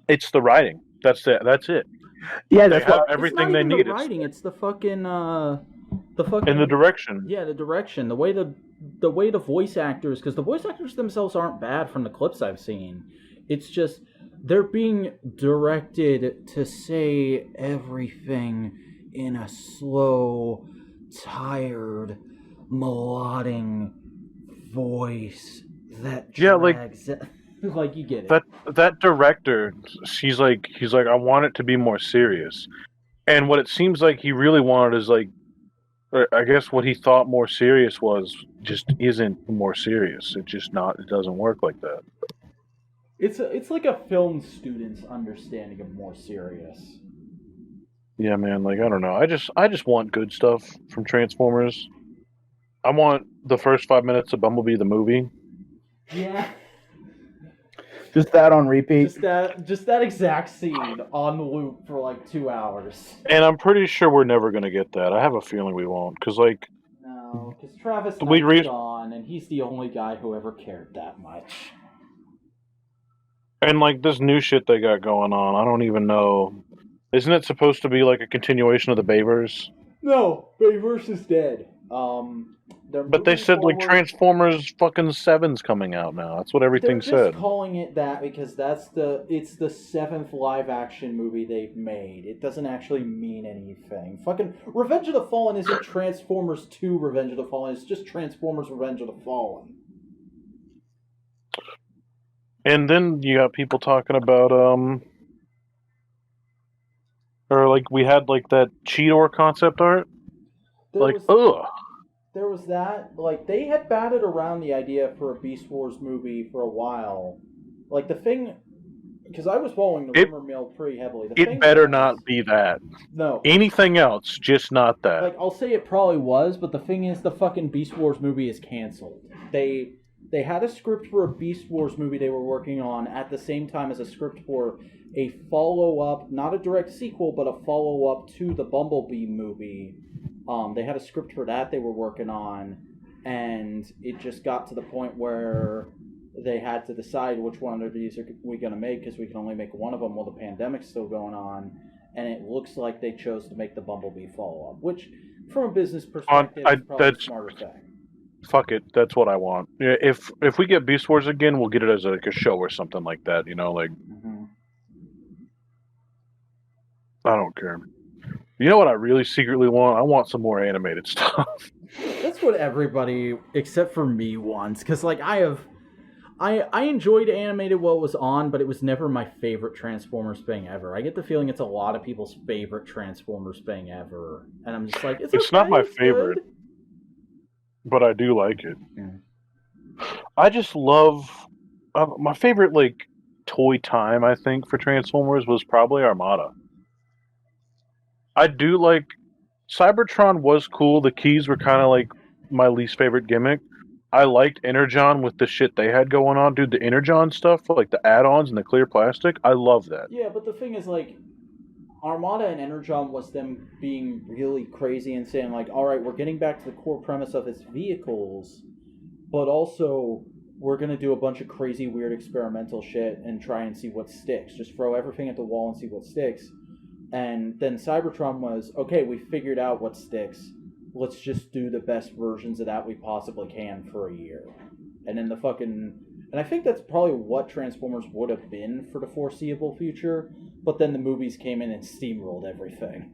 It's the writing. That's it. Yeah, they have everything they need. The writing, it's the fucking in the direction. Yeah, the direction, the way the voice actors, because the voice actors themselves aren't bad from the clips I've seen. It's just they're being directed to say everything in a slow, tired, melodic voice that drags. Like, you get it. That director, he's like, I want it to be more serious. And what it seems like he really wanted is like, I guess what he thought more serious was just isn't more serious. It doesn't work like that. It's like a film student's understanding of more serious. Yeah, man, like, I don't know. I just want good stuff from Transformers. I want the first 5 minutes of Bumblebee the movie. Yeah. Just that on repeat. Just that exact scene on the loop for like 2 hours. And I'm pretty sure we're never gonna get that. I have a feeling we won't, because like. No, because Travis Knight's gone, and he's the only guy who ever cared that much. And like this new shit they got going on, I don't even know. Isn't it supposed to be like a continuation of the Bayverse? No, Bayverse is dead. But they said like Transformers fucking 7's coming out now. That's what everything said. They're just calling it that because it's the 7th live action movie they've made. It doesn't actually mean anything. Fucking Revenge of the Fallen isn't Transformers 2 Revenge of the Fallen. It's just Transformers Revenge of the Fallen. And then you got people talking about Or like we had like that Cheetor concept art. There Ugh. was that. Like, they had batted around the idea for a Beast Wars movie for a while. Like, the thing... Because I was following the rumor mill pretty heavily. It better not be that. No. Anything else, just not that. Like, I'll say it probably was, but the thing is, the fucking Beast Wars movie is canceled. They had a script for a Beast Wars movie they were working on at the same time as a script for a follow-up, not a direct sequel, but a follow-up to the Bumblebee movie. They had a script for that they were working on, and it just got to the point where they had to decide which one of these are we going to make, because we can only make one of them while the pandemic's still going on, and it looks like they chose to make the Bumblebee follow-up, which, from a business perspective, is probably the smarter thing. Fuck it, that's what I want. Yeah, if we get Beast Wars again, we'll get it as like a show or something like that, you know, like... Mm-hmm. I don't care. You know what I really secretly want? I want some more animated stuff. That's what everybody, except for me, wants, because, like, I enjoyed animated while it was on, but it was never my favorite Transformers thing ever. I get the feeling it's a lot of people's favorite Transformers thing ever. And I'm just like, it's okay, not my favorite, but I do like it. Yeah. I just love... my favorite, like, toy time, I think, for Transformers was probably Armada. I do like... Cybertron was cool. The keys were kind of like my least favorite gimmick. I liked Energon with the shit they had going on. Dude, the Energon stuff, like the add-ons and the clear plastic, I love that. Yeah, but the thing is, like, Armada and Energon was them being really crazy and saying, like, all right, we're getting back to the core premise of its vehicles, but also we're going to do a bunch of crazy, weird experimental shit and try and see what sticks. Just throw everything at the wall and see what sticks. And then Cybertron was, okay, we figured out what sticks. Let's just do the best versions of that we possibly can for a year. And then and I think that's probably what Transformers would have been for the foreseeable future, but then the movies came in and steamrolled everything.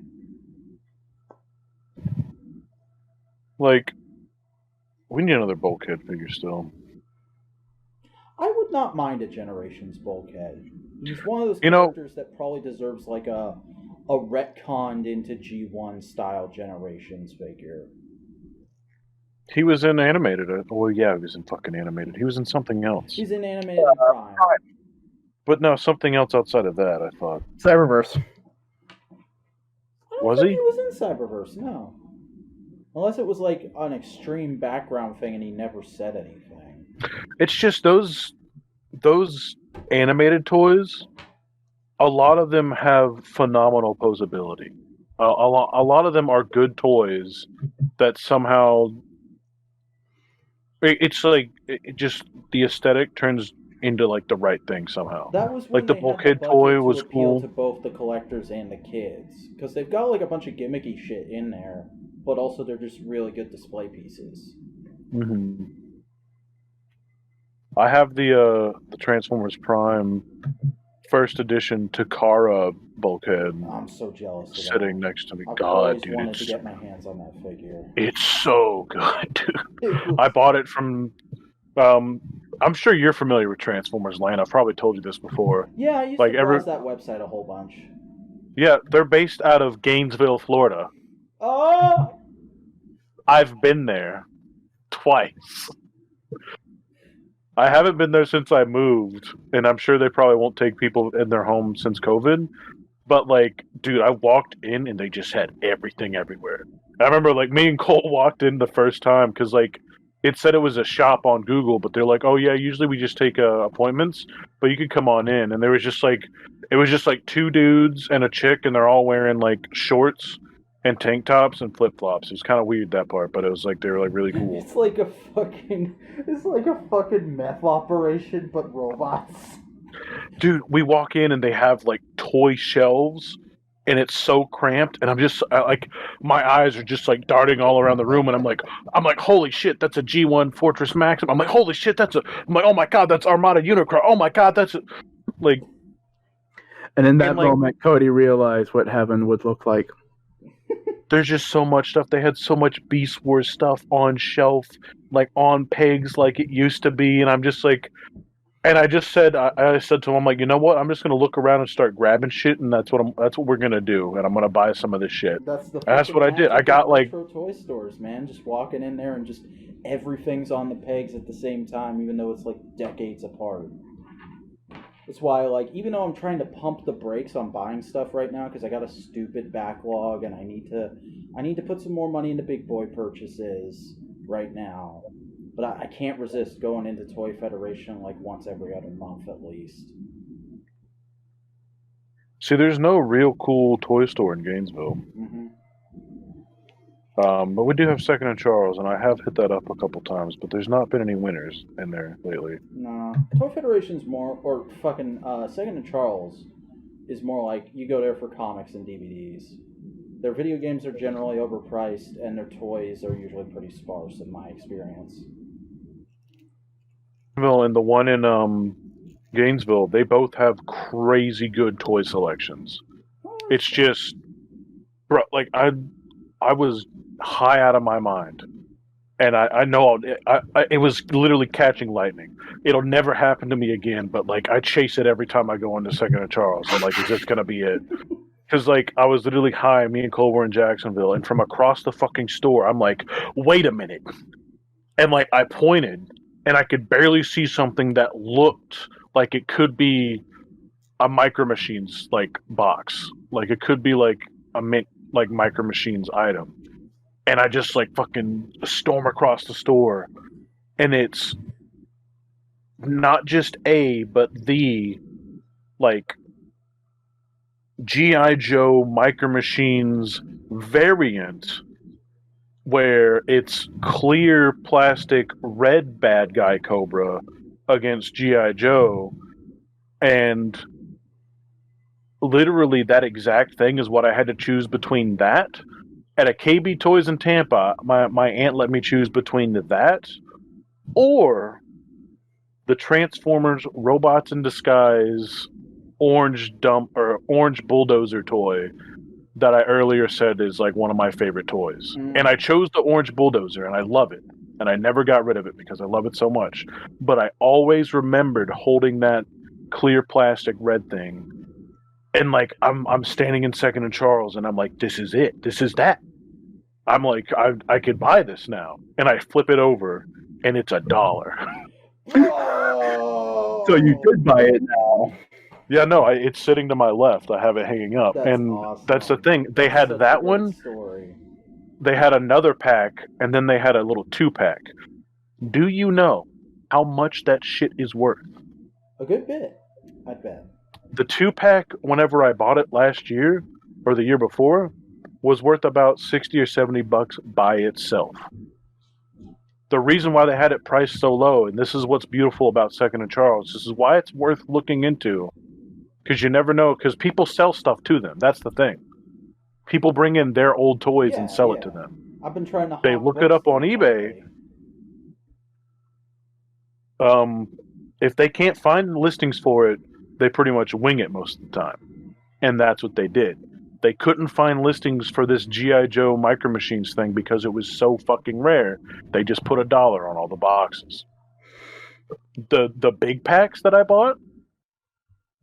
Like, we need another Bulkhead figure still. I would not mind a Generations Bulkhead. He's one of those characters that probably deserves like a retconned into G1 style Generations figure. He was in animated. Well, yeah, he was in fucking animated. He was in something else. He's in animated and Prime. But no, something else outside of that, I thought. Cyberverse. Was he? He was in Cyberverse, no. Unless it was like an extreme background thing and he never said anything. It's just those animated toys, a lot of them have phenomenal posability. A lot of them are good toys that somehow... It's like, just the aesthetic turns into like the right thing somehow. That was when like the Bulkhead toy was cool to both the collectors and the kids, because they've got like a bunch of gimmicky shit in there, but also they're just really good display pieces. Mm-hmm. I have the Transformers Prime first edition Takara Bulkhead. I'm so jealous of sitting next to me. I've God, dude, wanted to get my hands on that figure. It's so good, dude. I bought it from. I'm sure you're familiar with Transformers Land. I've probably told you this before. Yeah, I used to browse that website a whole bunch. Yeah, they're based out of Gainesville, Florida. Oh! I've been there twice. I haven't been there since I moved, and I'm sure they probably won't take people in their home since COVID. But, like, dude, I walked in, and they just had everything everywhere. I remember, like, me and Cole walked in the first time, because, like, it said it was a shop on Google, but they're like, oh, yeah, usually we just take appointments, but you could come on in. And there was just, like, it was just, like, two dudes and a chick, and they're all wearing, like, shorts and tank tops and flip-flops. It was kind of weird, that part, but it was, like, they were, like, really cool. It's like a fucking meth operation, but robots. Dude, we walk in and they have, like, toy shelves, and it's so cramped, and I'm just, like, my eyes are just, like, darting all around the room, and I'm like, holy shit, that's a G1 Fortress Maxim. I'm like, holy shit, I'm like, oh my god, that's Armada Unicron. Oh my god, that's, like... And in that moment, Cody realized what heaven would look like. There's just so much stuff. They had so much Beast Wars stuff on shelf, like, on pegs like it used to be, and I'm just like... And I just said, I said to him, I'm like, you know what? I'm just gonna look around and start grabbing shit, and that's what we're gonna do. And I'm gonna buy some of this shit. That's the And that's fucking what I did. I magic of got like, retro toy stores, man. Just walking in there and just everything's on the pegs at the same time, even though it's like decades apart. That's why, like, even though I'm trying to pump the brakes on buying stuff right now because I got a stupid backlog and I need to put some more money into big boy purchases right now. But I can't resist going into Toy Federation like once every other month at least. see, there's no real cool toy store in Gainesville. Mm-hmm. But we do have Second and Charles, and I have hit that up a couple times, but there's not been any winners in there lately. Nah, Toy Federation's more, or fucking Second and Charles is more like you go there for comics and DVDs. Their video games are generally overpriced, and their toys are usually pretty sparse in my experience. And the one in Gainesville, they both have crazy good toy selections. It's just, bro, like I was high out of my mind, and I know it was literally catching lightning. It'll never happen to me again, but like I chase it every time I go into Second and Charles. I'm like, is this gonna be it? Because like I was literally high. Me and Cole were in Jacksonville, and from across the fucking store, I'm like, wait a minute, and like I pointed, and I could barely see something that looked like it could be a Micro Machines like box, like it could be like a mint like Micro Machines item. And I just like fucking storm across the store, and it's not just but the like GI Joe Micro Machines variant, where it's clear plastic red bad guy Cobra against GI Joe, and literally that exact thing is what I had to choose between that. At a KB Toys in Tampa, my aunt let me choose between that or the Transformers Robots in Disguise orange bulldozer toy that I earlier said is like one of my favorite toys. And I chose the orange bulldozer, and I love it. And I never got rid of it because I love it so much. But I always remembered holding that clear plastic red thing. And like I'm standing in Second and Charles, and I'm like, this is it. This is that. I'm like, I could buy this now. And I flip it over, and it's $1. So you could buy it now. Yeah, no, it's sitting to my left. I have it hanging up. That's and awesome. That's the thing. They had Such that a great one. story. They had another pack, and then they had a little 2-pack. Do you know how much that shit is worth? A good bit, I bet. The 2-pack, whenever I bought it last year, or the year before, was worth about $60 or $70 by itself. The reason why they had it priced so low, and this is what's beautiful about Second and Charles, this is why it's worth looking into, because you never know, because people sell stuff to them. That's the thing. People bring in their old toys and sell it to them. I've been trying to. They look it up on eBay. If they can't find listings for it, they pretty much wing it most of the time, and that's what they did. They couldn't find listings for this G.I. Joe Micro Machines thing because it was so fucking rare. They just put $1 on all the boxes. The big packs that I bought,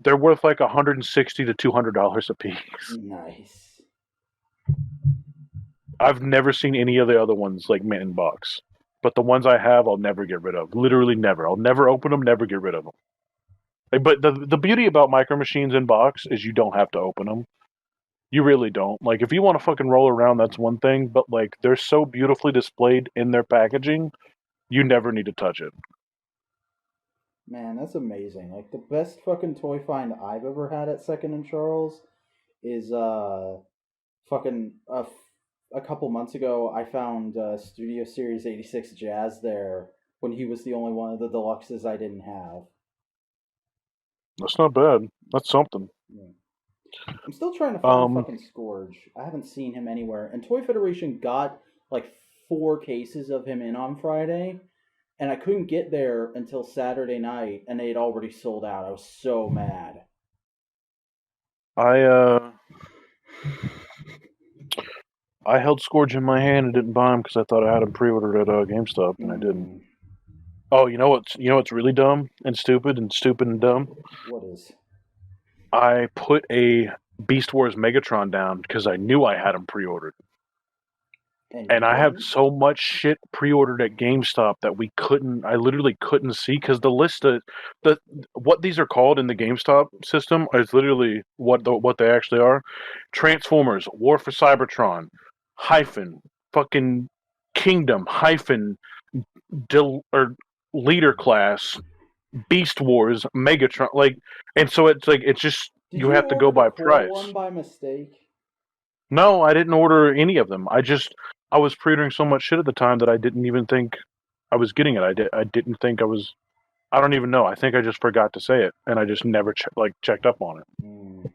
they're worth like $160 to $200 a piece. Nice. I've never seen any of the other ones like mint in box, but the ones I have, I'll never get rid of. Literally never. I'll never open them. Never get rid of them. But the beauty about Micro Machines in box is you don't have to open them. You really don't. Like, if you want to fucking roll around, that's one thing, but, like, they're so beautifully displayed in their packaging, you never need to touch it. Man, that's amazing. Like, the best fucking toy find I've ever had at Second and Charles is, fucking, a couple months ago, I found, Studio Series 86 Jazz there when he was the only one of the deluxes I didn't have. That's not bad. That's something. Yeah. I'm still trying to find fucking Scourge. I haven't seen him anywhere. And Toy Federation got like 4 cases of him in on Friday, and I couldn't get there until Saturday night, and they had already sold out. I was so mad. I held Scourge in my hand and didn't buy him because I thought I had him pre-ordered at GameStop, and I didn't. Oh, you know what's really dumb and stupid and dumb? What is? I put a Beast Wars Megatron down because I knew I had them pre-ordered. And And you I have didn't? so much shit pre-ordered at GameStop that I literally couldn't see because the list of what these are called in the GameStop system is literally what they actually are. Transformers, War for Cybertron, hyphen, fucking Kingdom, hyphen, or Leader Class, Beast Wars, Megatron, and so it's like it's just Did you you have to go order the by core price. one by mistake? No, I didn't order any of them. I was pre-ordering so much shit at the time that I didn't even think I was getting it. I didn't think I was. I don't even know. I think I just forgot to say it, and I just never checked up on it. Mm.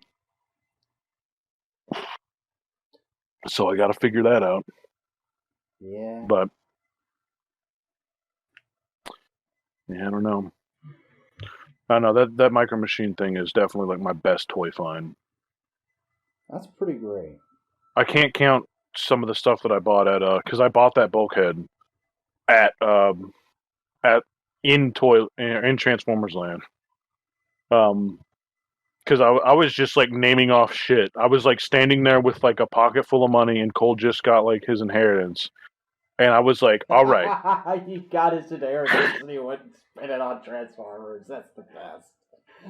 So I got to figure that out. Yeah. But yeah, I don't know. I don't know that Micro Machine thing is definitely like my best toy find. That's pretty great. I can't count some of the stuff that I bought at because I bought that bulkhead at at in Transformers Land. Because I was just like naming off shit. I was like standing there with like a pocket full of money, and Cole just got like his inheritance, and I was like, "All right, He got his inheritance and he went and spent it on Transformers. That's the best.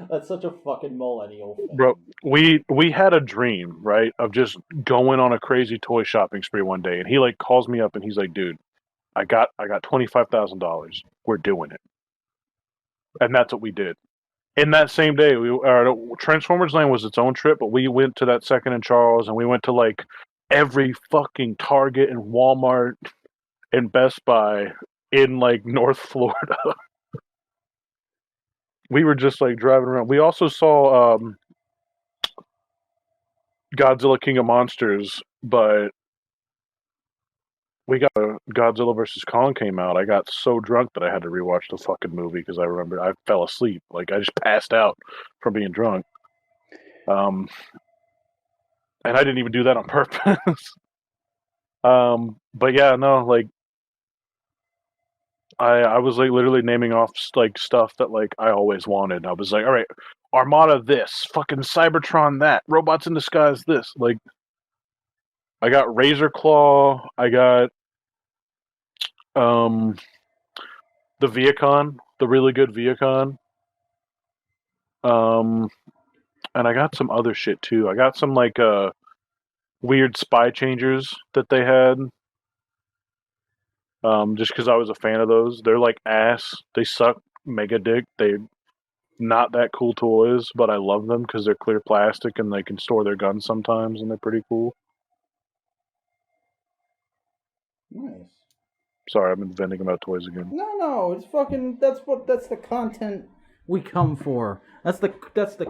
That's such a fucking millennial thing. bro." We had a dream, right, of just going on a crazy toy shopping spree one day, and he like calls me up and he's like, "Dude, I got $25,000. We're doing it," and that's what we did. In that same day, Transformers Land was its own trip, but we went to that Second and Charles, and we went to like every fucking Target and Walmart and Best Buy in like North Florida. We were just like driving around. We also saw Godzilla King of Monsters, but we got Godzilla versus Kong came out. I got so drunk that I had to rewatch the fucking movie because I remember I fell asleep. Like I just passed out from being drunk. And I didn't even do that on purpose. But yeah, no, like I was like literally naming off like stuff that like I always wanted. I was like, all right, Armada this, fucking Cybertron that, Robots in Disguise this. Like I got Razor Claw, I got um the Viacon, the really good Viacon. Um and I got some other shit too. I got some like weird spy changers that they had. Just because I was a fan of those. They're like ass. They suck mega dick. They not that cool toys, but I love them because they're clear plastic and they can store their guns sometimes, and they're pretty cool. Nice. Sorry, I've been venting about toys again. No, it's fucking. That's the content we come for. That's the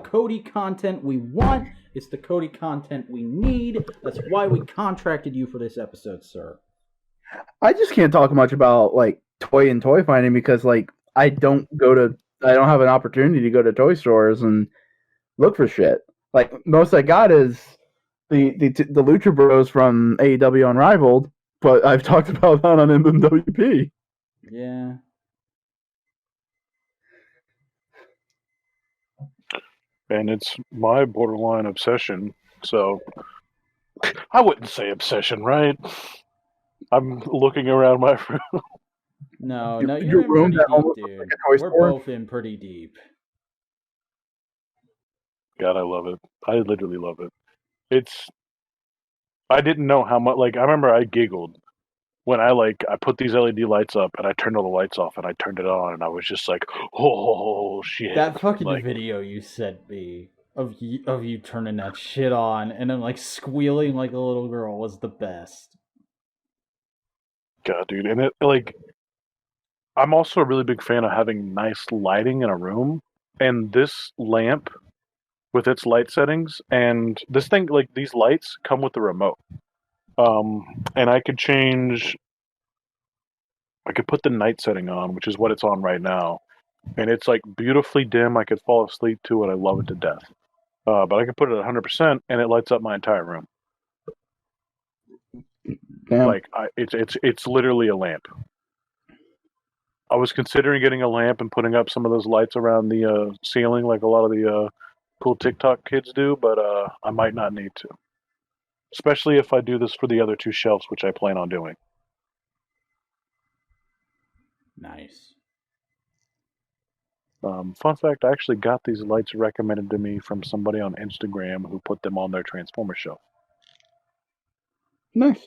Cody content we want. It's the Cody content we need. That's why we contracted you for this episode, sir. I just can't talk much about like toy and toy finding because like I don't have an opportunity to go to toy stores and look for shit. Like most I got is the Lucha Bros from AEW Unrivaled, but I've talked about that on MMWP. Yeah. And it's my borderline obsession, so I wouldn't say obsession, right? I'm looking around my room. No, Your you're in room pretty that deep, almost looks dude. like a toy We're store? both in pretty deep. God, I love it. I literally love it. I didn't know how much, like, I remember I giggled when I put these LED lights up and I turned all the lights off and I turned it on and I was just like, oh shit. That fucking like, video you sent me of you turning that shit on and then like squealing like a little girl was the best. God, dude. And it, like, I'm also a really big fan of having nice lighting in a room. And this lamp with its light settings and this thing, like, these lights come with the remote. And I could put the night setting on, which is what it's on right now. And it's like beautifully dim. I could fall asleep to it. I love it to death. But I can put it at 100% and it lights up my entire room. Damn. Like it's literally a lamp. I was considering getting a lamp and putting up some of those lights around the ceiling, like a lot of the cool TikTok kids do, but I might not need to. Especially if I do this for the other 2 shelves, which I plan on doing. Nice. Fun fact, I actually got these lights recommended to me from somebody on Instagram who put them on their Transformer shelf. Nice.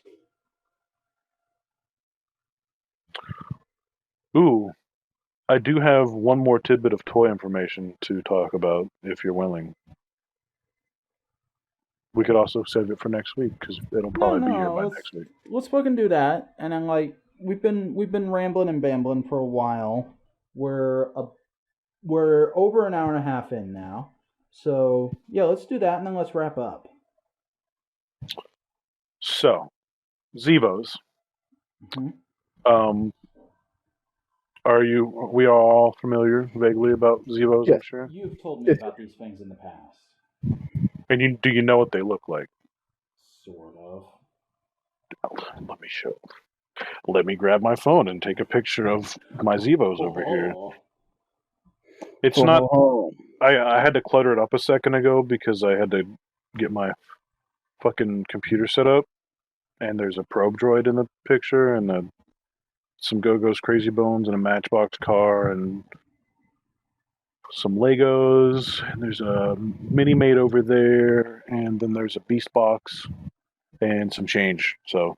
Ooh, I do have one more tidbit of toy information to talk about, if you're willing. We could also save it for next week, because it'll probably be here by next week. Let's fucking do that. And then, like, we've been rambling and bambling for a while. We're over an hour and a half in now. So yeah, let's do that, and then let's wrap up. So, Zevos. Mm-hmm. We are all familiar vaguely about Zevos, Yes. I'm sure? You've told me about these things in the past. And do you know what they look like? Sort of. Let me show. Let me grab my phone and take a picture of my Zevos over here. It's not... I had to clutter it up a second ago because I had to get my fucking computer set up. And there's a probe droid in the picture, and some Go-Go's Crazy Bones, and a Matchbox car, and some Legos, and there's a Mini-Mate over there, and then there's a Beast Box, and some change. So,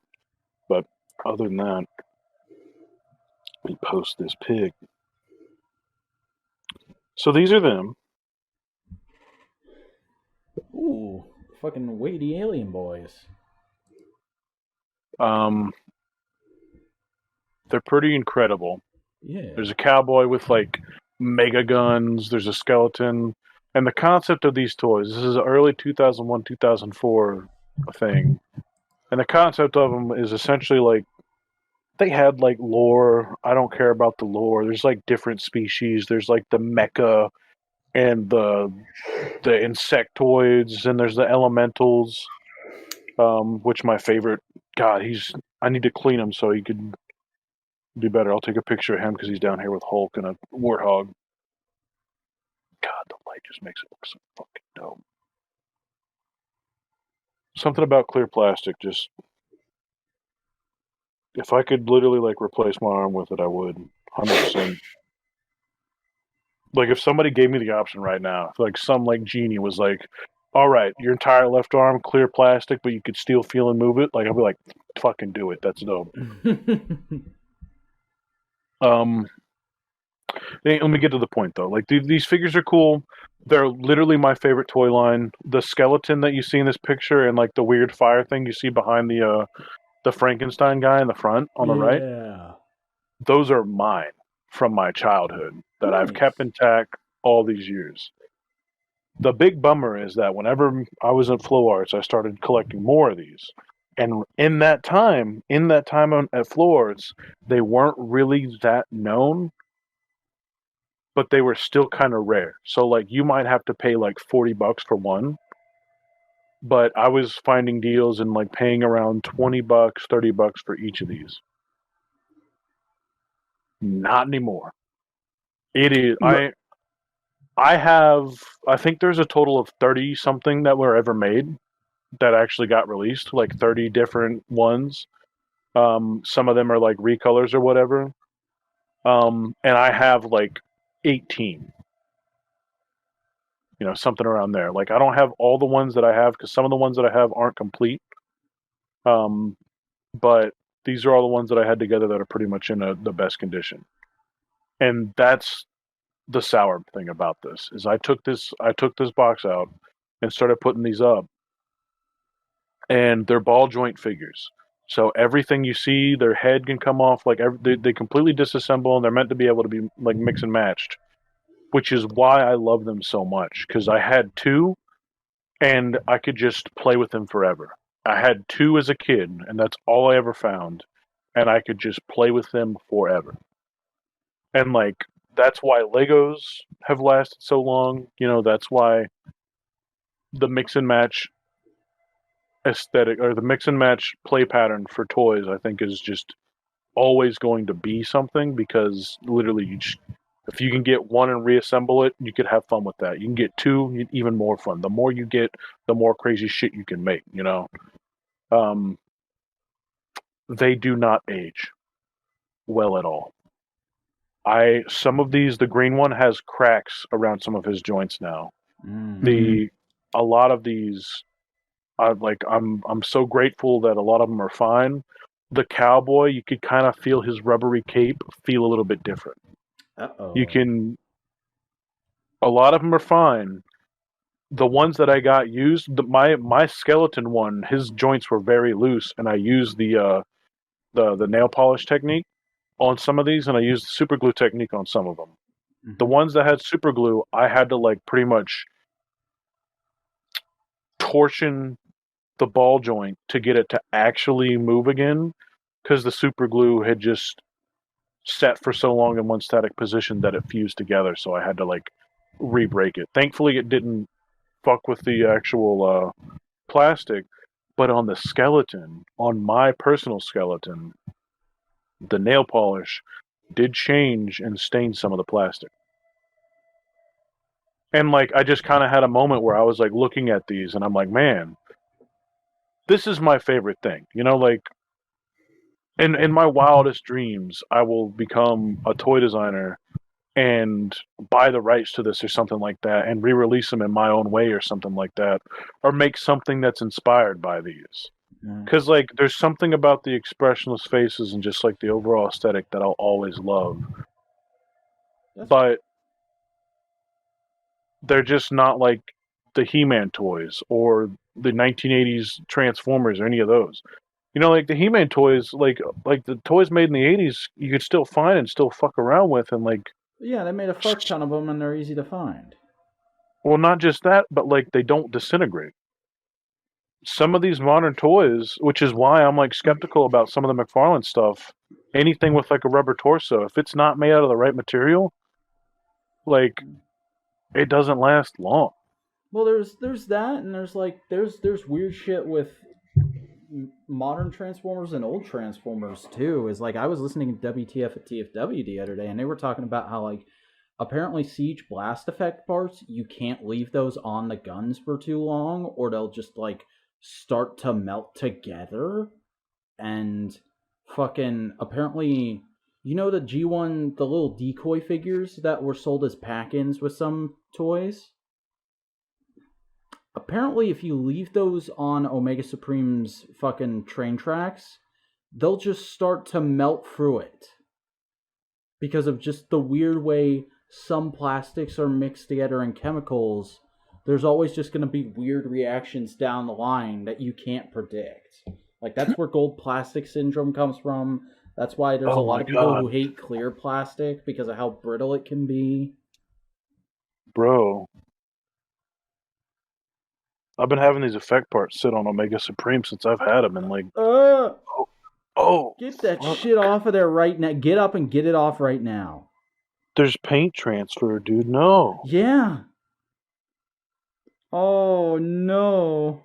but other than that, let me post this pic. So these are them. Ooh, fucking weighty alien boys. They're pretty incredible. Yeah. There's a cowboy with like mega guns. There's a skeleton, and the concept of these toys. This is an early 2001, 2004 thing, and the concept of them is essentially like they had like lore. I don't care about the lore. There's like different species. There's like the mecha and the insectoids, and there's the elementals. Which my favorite. God, I need to clean him so he could do better. I'll take a picture of him because he's down here with Hulk and a warthog. God, the light just makes it look so fucking dope. Something about clear plastic just... If I could literally like replace my arm with it, I would. 100%. Like if somebody gave me the option right now, like some like genie was like, all right, your entire left arm, clear plastic, but you could still feel and move it, like I'd be like, fucking do it. That's dope. Let me get to the point though. Like these figures are cool. They're literally my favorite toy line. The skeleton that you see in this picture and like the weird fire thing you see behind the Frankenstein guy in the front on the right. Yeah. Those are mine from my childhood that I've kept intact all these years. The big bummer is that whenever I was in Flow Arts, I started collecting more of these. And in that time at Flow Arts, they weren't really that known, but they were still kind of rare. So like you might have to pay like $40 for one, but I was finding deals and like paying around $20, $30 for each of these. Not anymore. It is. I think there's a total of 30 something that were ever made that actually got released, like 30 different ones. Some of them are like recolors or whatever. And I have like 18. You know, something around there. Like I don't have all the ones that I have because some of the ones that I have aren't complete. But these are all the ones that I had together that are pretty much in the best condition. And that's the sour thing about this is I took this box out and started putting these up, and they're ball joint figures. So everything you see, their head can come off, like they completely disassemble, and they're meant to be able to be like mix and matched, which is why I love them so much because I had 2, and I could just play with them forever. I had 2 as a kid, and that's all I ever found, and I could just play with them forever. And like that's why Legos have lasted so long. You know, that's why the mix and match aesthetic or the mix and match play pattern for toys, I think, is just always going to be something, because literally if you can get one and reassemble it, you could have fun with that. You can get two, even more fun. The more you get, the more crazy shit you can make, you know? They do not age well at all. Some of these, the green one has cracks around some of his joints now. A lot of these, I'm so grateful that a lot of them are fine. The cowboy, you could kind of feel his rubbery cape feel a little bit different. A lot of them are fine. The ones that I got used, my skeleton one, his joints were very loose, and I used the nail polish technique on some of these, and I used the super glue technique on some of them. The ones that had super glue, I had to like pretty much torsion the ball joint to get it to actually move again, because the super glue had just set for so long in one static position that it fused together, so I had to like re-break it. Thankfully it didn't fuck with the actual plastic, but on the skeleton, on my personal skeleton, the nail polish did change and stain some of the plastic. And like I just kind of had a moment where I was like looking at these and I'm like, man, this is my favorite thing. You know, like in my wildest dreams, I will become a toy designer and buy the rights to this or something like that and re-release them in my own way or something like that, or make something that's inspired by these. Because like there's something about the expressionless faces and just like the overall aesthetic that I'll always love. But they're just not like the He-Man toys or the 1980s Transformers or any of those. You know, like the He-Man toys, like the toys made in the 80s, you could still find and still fuck around with, and like... Yeah, they made a fuck ton of them, and they're easy to find. Well, not just that, but like they don't disintegrate. Some of these modern toys, which is why I'm like skeptical about some of the McFarlane stuff, anything with like a rubber torso, if it's not made out of the right material, like it doesn't last long. Well, there's that, and there's weird shit with modern Transformers and old Transformers too. Is like I was listening to WTF at TFW the other day, and they were talking about how like apparently siege blast effect parts, you can't leave those on the guns for too long, or they'll just like start to melt together. And fucking apparently, you know, the G1, the little decoy figures that were sold as pack-ins with some toys? Apparently, if you leave those on Omega Supreme's fucking train tracks, they'll just start to melt through it. Because of just the weird way some plastics are mixed together in chemicals, there's always just going to be weird reactions down the line that you can't predict. Like, that's where gold plastic syndrome comes from. That's why there's a lot of people who hate clear plastic because of how brittle it can be. Bro. I've been having these effect parts sit on Omega Supreme since I've had them, and like... Get that shit off of there right now. Get up and get it off right now. There's paint transfer, dude. No. Yeah. Oh, no.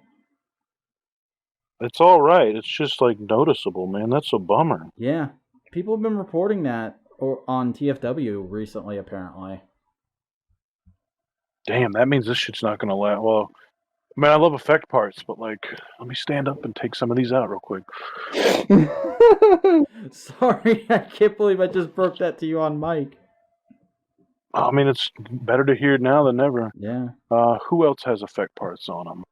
It's all right. It's just, like, noticeable, man. That's a bummer. Yeah. People have been reporting that on TFW recently, apparently. Damn, that means this shit's not going to last. Well, man, I love effect parts, but, like, let me stand up and take some of these out real quick. Sorry, I can't believe I just broke that to you on mic. I mean, it's better to hear it now than never. Yeah. Who else has effect parts on them?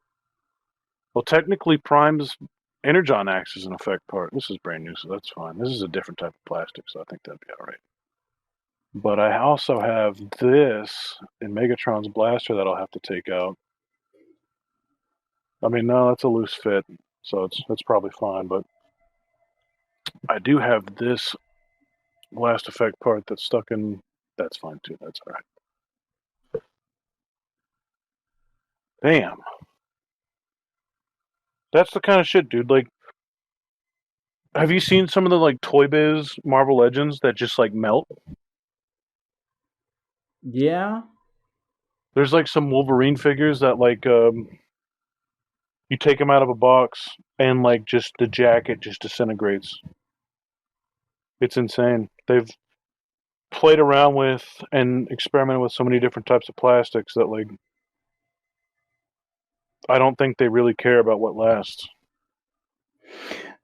Well, technically, Prime's Energon Axe is an effect part. This is brand new, so that's fine. This is a different type of plastic, so I think that'd be all right. But I also have this in Megatron's blaster that I'll have to take out. I mean, no, that's a loose fit, so that's probably fine. But I do have this blast effect part that's stuck in. That's fine too. That's all right. Damn. That's the kind of shit, dude. Like, have you seen some of the like Toy Biz Marvel Legends that just like melt? Yeah. There's like some Wolverine figures that like you take them out of a box and like just the jacket just disintegrates. It's insane. They've played around with and experimented with so many different types of plastics that, like, I don't think they really care about what lasts.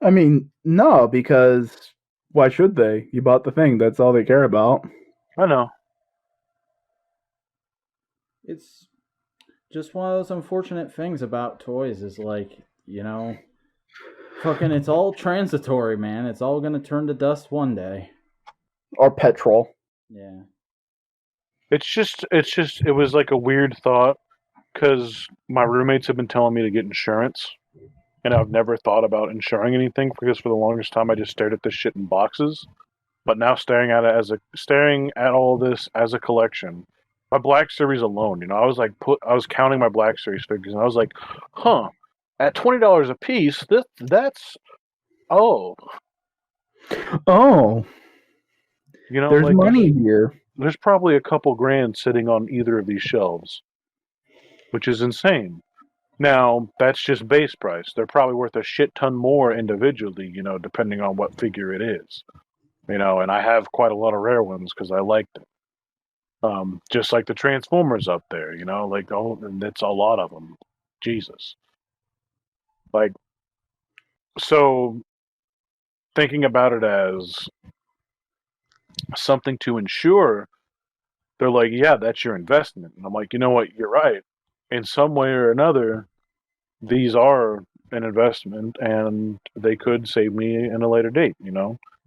I mean, no, because why should they? You bought the thing. That's all they care about. I know. It's just one of those unfortunate things about toys is like, you know, fucking it's all transitory, man. It's all gonna turn to dust one day. Or petrol. Yeah. It was like a weird thought because my roommates have been telling me to get insurance, and I've never thought about insuring anything because for the longest time I just stared at this shit in boxes. But now staring at all this as a collection, my Black Series alone, I was counting my Black Series figures, and I was like, huh, at $20 a piece, that's oh, Oh, there's like money here. there's probably a couple grand sitting on either of these shelves, which is insane. Now, that's just base price. They're probably worth a shit ton more individually, depending on what figure it is. And I have quite a lot of rare ones because I like them. Just like the Transformers up there, and it's a lot of them. Jesus. Like, so thinking about it as something to insure, they're like, yeah, that's your investment. And I'm like, you know what? You're right. In some way or another, these are an investment and they could save me in a later date,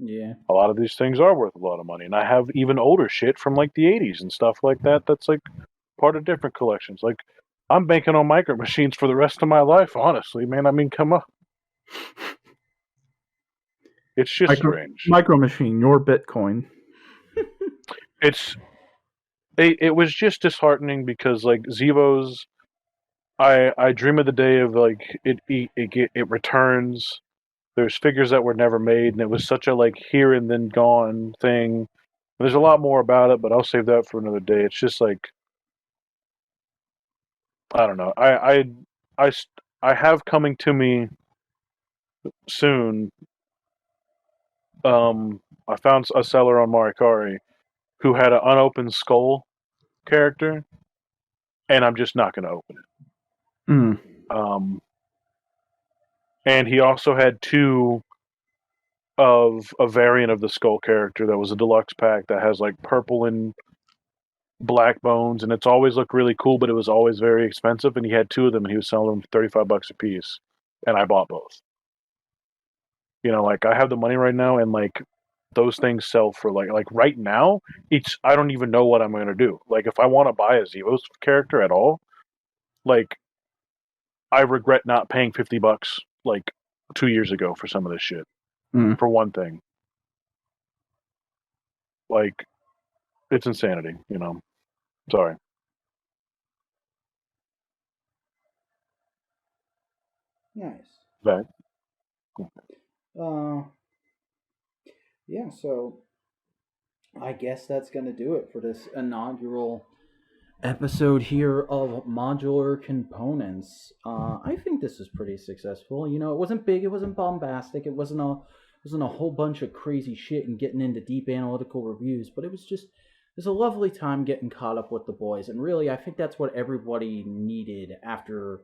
Yeah. A lot of these things are worth a lot of money. And I have even older shit from like the 80s and stuff like that that's like part of different collections. Like, I'm banking on micro machines for the rest of my life, honestly, man. I mean, come on. It's just strange. Micro Machine, your Bitcoin. It was just disheartening because like Zevos, I dream of the day of like it returns. There's figures that were never made, and it was such a like here and then gone thing. There's a lot more about it, but I'll save that for another day. It's just like I don't know. I have coming to me soon. I found a seller on Marikari who had an unopened skull character, and I'm just not going to open it. Mm. And he also had two of a variant of the skull character that was a deluxe pack that has like purple and black bones, and it's always looked really cool, but it was always very expensive. And he had two of them, and he was selling them for $35 a piece, and I bought both. Like I have the money right now, and like those things sell for like right now. I don't even know what I'm gonna do. Like if I want to buy a Zevos character at all, like I regret not paying $50 like 2 years ago for some of this shit. Mm. For one thing, like it's insanity. Sorry. Nice. Back. Yeah, so I guess that's going to do it for this inaugural episode here of Modular Components. I think this was pretty successful. It wasn't big, it wasn't bombastic, it wasn't a whole bunch of crazy shit and getting into deep analytical reviews, but it was a lovely time getting caught up with the boys. And really, I think that's what everybody needed after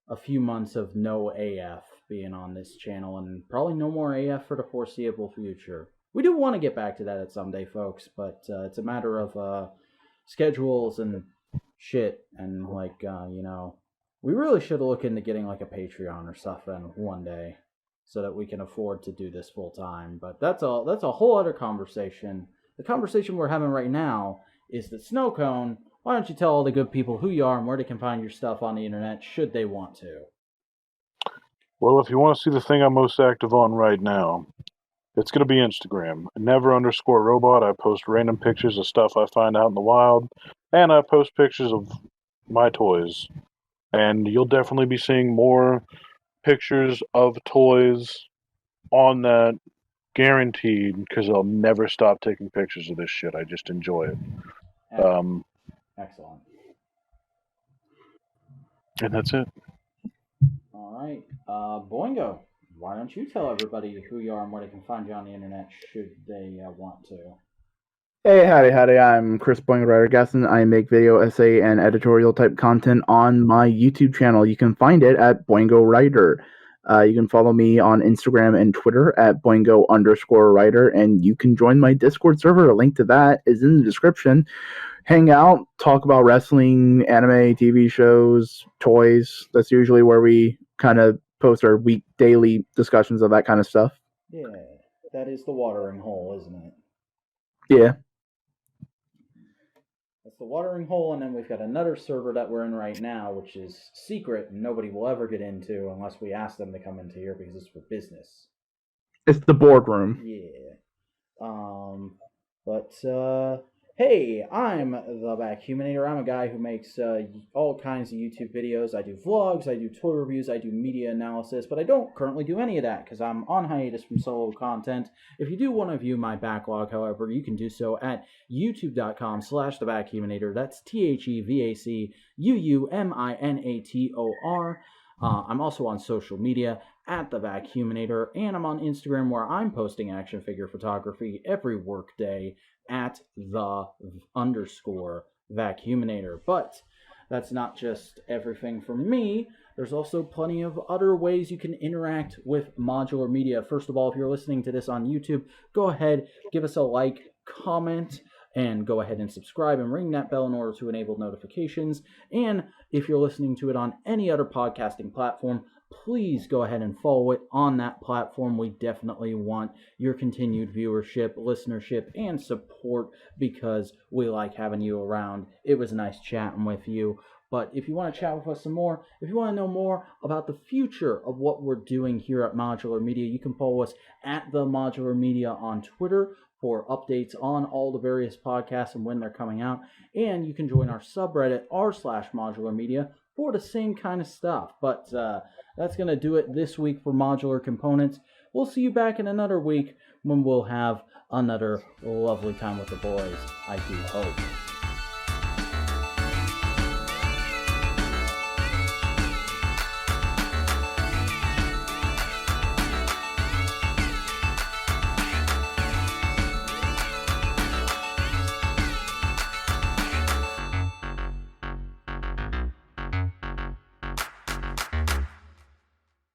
a few months of no AF being on this channel, and probably no more AF for the foreseeable future. We do want to get back to that at some day, folks, but it's a matter of schedules and shit, and like we really should look into getting like a Patreon or something one day so that we can afford to do this full time. But that's a whole other conversation. The conversation we're having right now is that Snow Cone, why don't you tell all the good people who you are and where they can find your stuff on the internet should they want to? Well, if you want to see the thing I'm most active on right now, it's going to be Instagram. Never_robot. I post random pictures of stuff I find out in the wild, and I post pictures of my toys. And you'll definitely be seeing more pictures of toys on that, guaranteed, because I'll never stop taking pictures of this shit. I just enjoy it. Excellent. And that's it. All right. Boingo, why don't you tell everybody who you are and where they can find you on the internet should they want to? Hey, howdy. I'm Chris Boingo Rider Gaston. I make video, essay, and editorial type content on my YouTube channel. You can find it at Boingo Rider. You can follow me on Instagram and Twitter at Boingo_Rider, and you can join my Discord server. A link to that is in the description. Hang out, talk about wrestling, anime, TV shows, toys. That's usually where we kind of post our daily discussions of that kind of stuff. Yeah, that is the watering hole, isn't it? Yeah. That's the watering hole, and then we've got another server that we're in right now, which is secret, and nobody will ever get into unless we ask them to come into here because it's for business. It's the boardroom. Yeah. Hey, I'm the Vacuuminator. I'm a guy who makes all kinds of YouTube videos. I do vlogs, I do toy reviews, I do media analysis, but I don't currently do any of that because I'm on hiatus from solo content. If you do want to view my backlog, however, you can do so at youtube.com/thevacuuminator. That's TheVacuuminator. I'm also on social media at The Vacuuminator, and I'm on Instagram where I'm posting action figure photography every workday at _Vacuuminator. But that's not just everything from me. There's also plenty of other ways you can interact with Modular Media. First of all, if you're listening to this on YouTube, go ahead, give us a like, comment, and go ahead and subscribe and ring that bell in order to enable notifications. And if you're listening to it on any other podcasting platform, please go ahead and follow it on that platform. We definitely want your continued viewership, listenership, and support because we like having you around. It was nice chatting with you. But if you want to chat with us some more, if you want to know more about the future of what we're doing here at Modular Media, you can follow us at The Modular Media on Twitter for updates on all the various podcasts and when they're coming out. And you can join our subreddit, r/Modular Media, for the same kind of stuff. But that's going to do it this week for Modular Components. We'll see you back in another week when we'll have another lovely time with the boys, I do hope.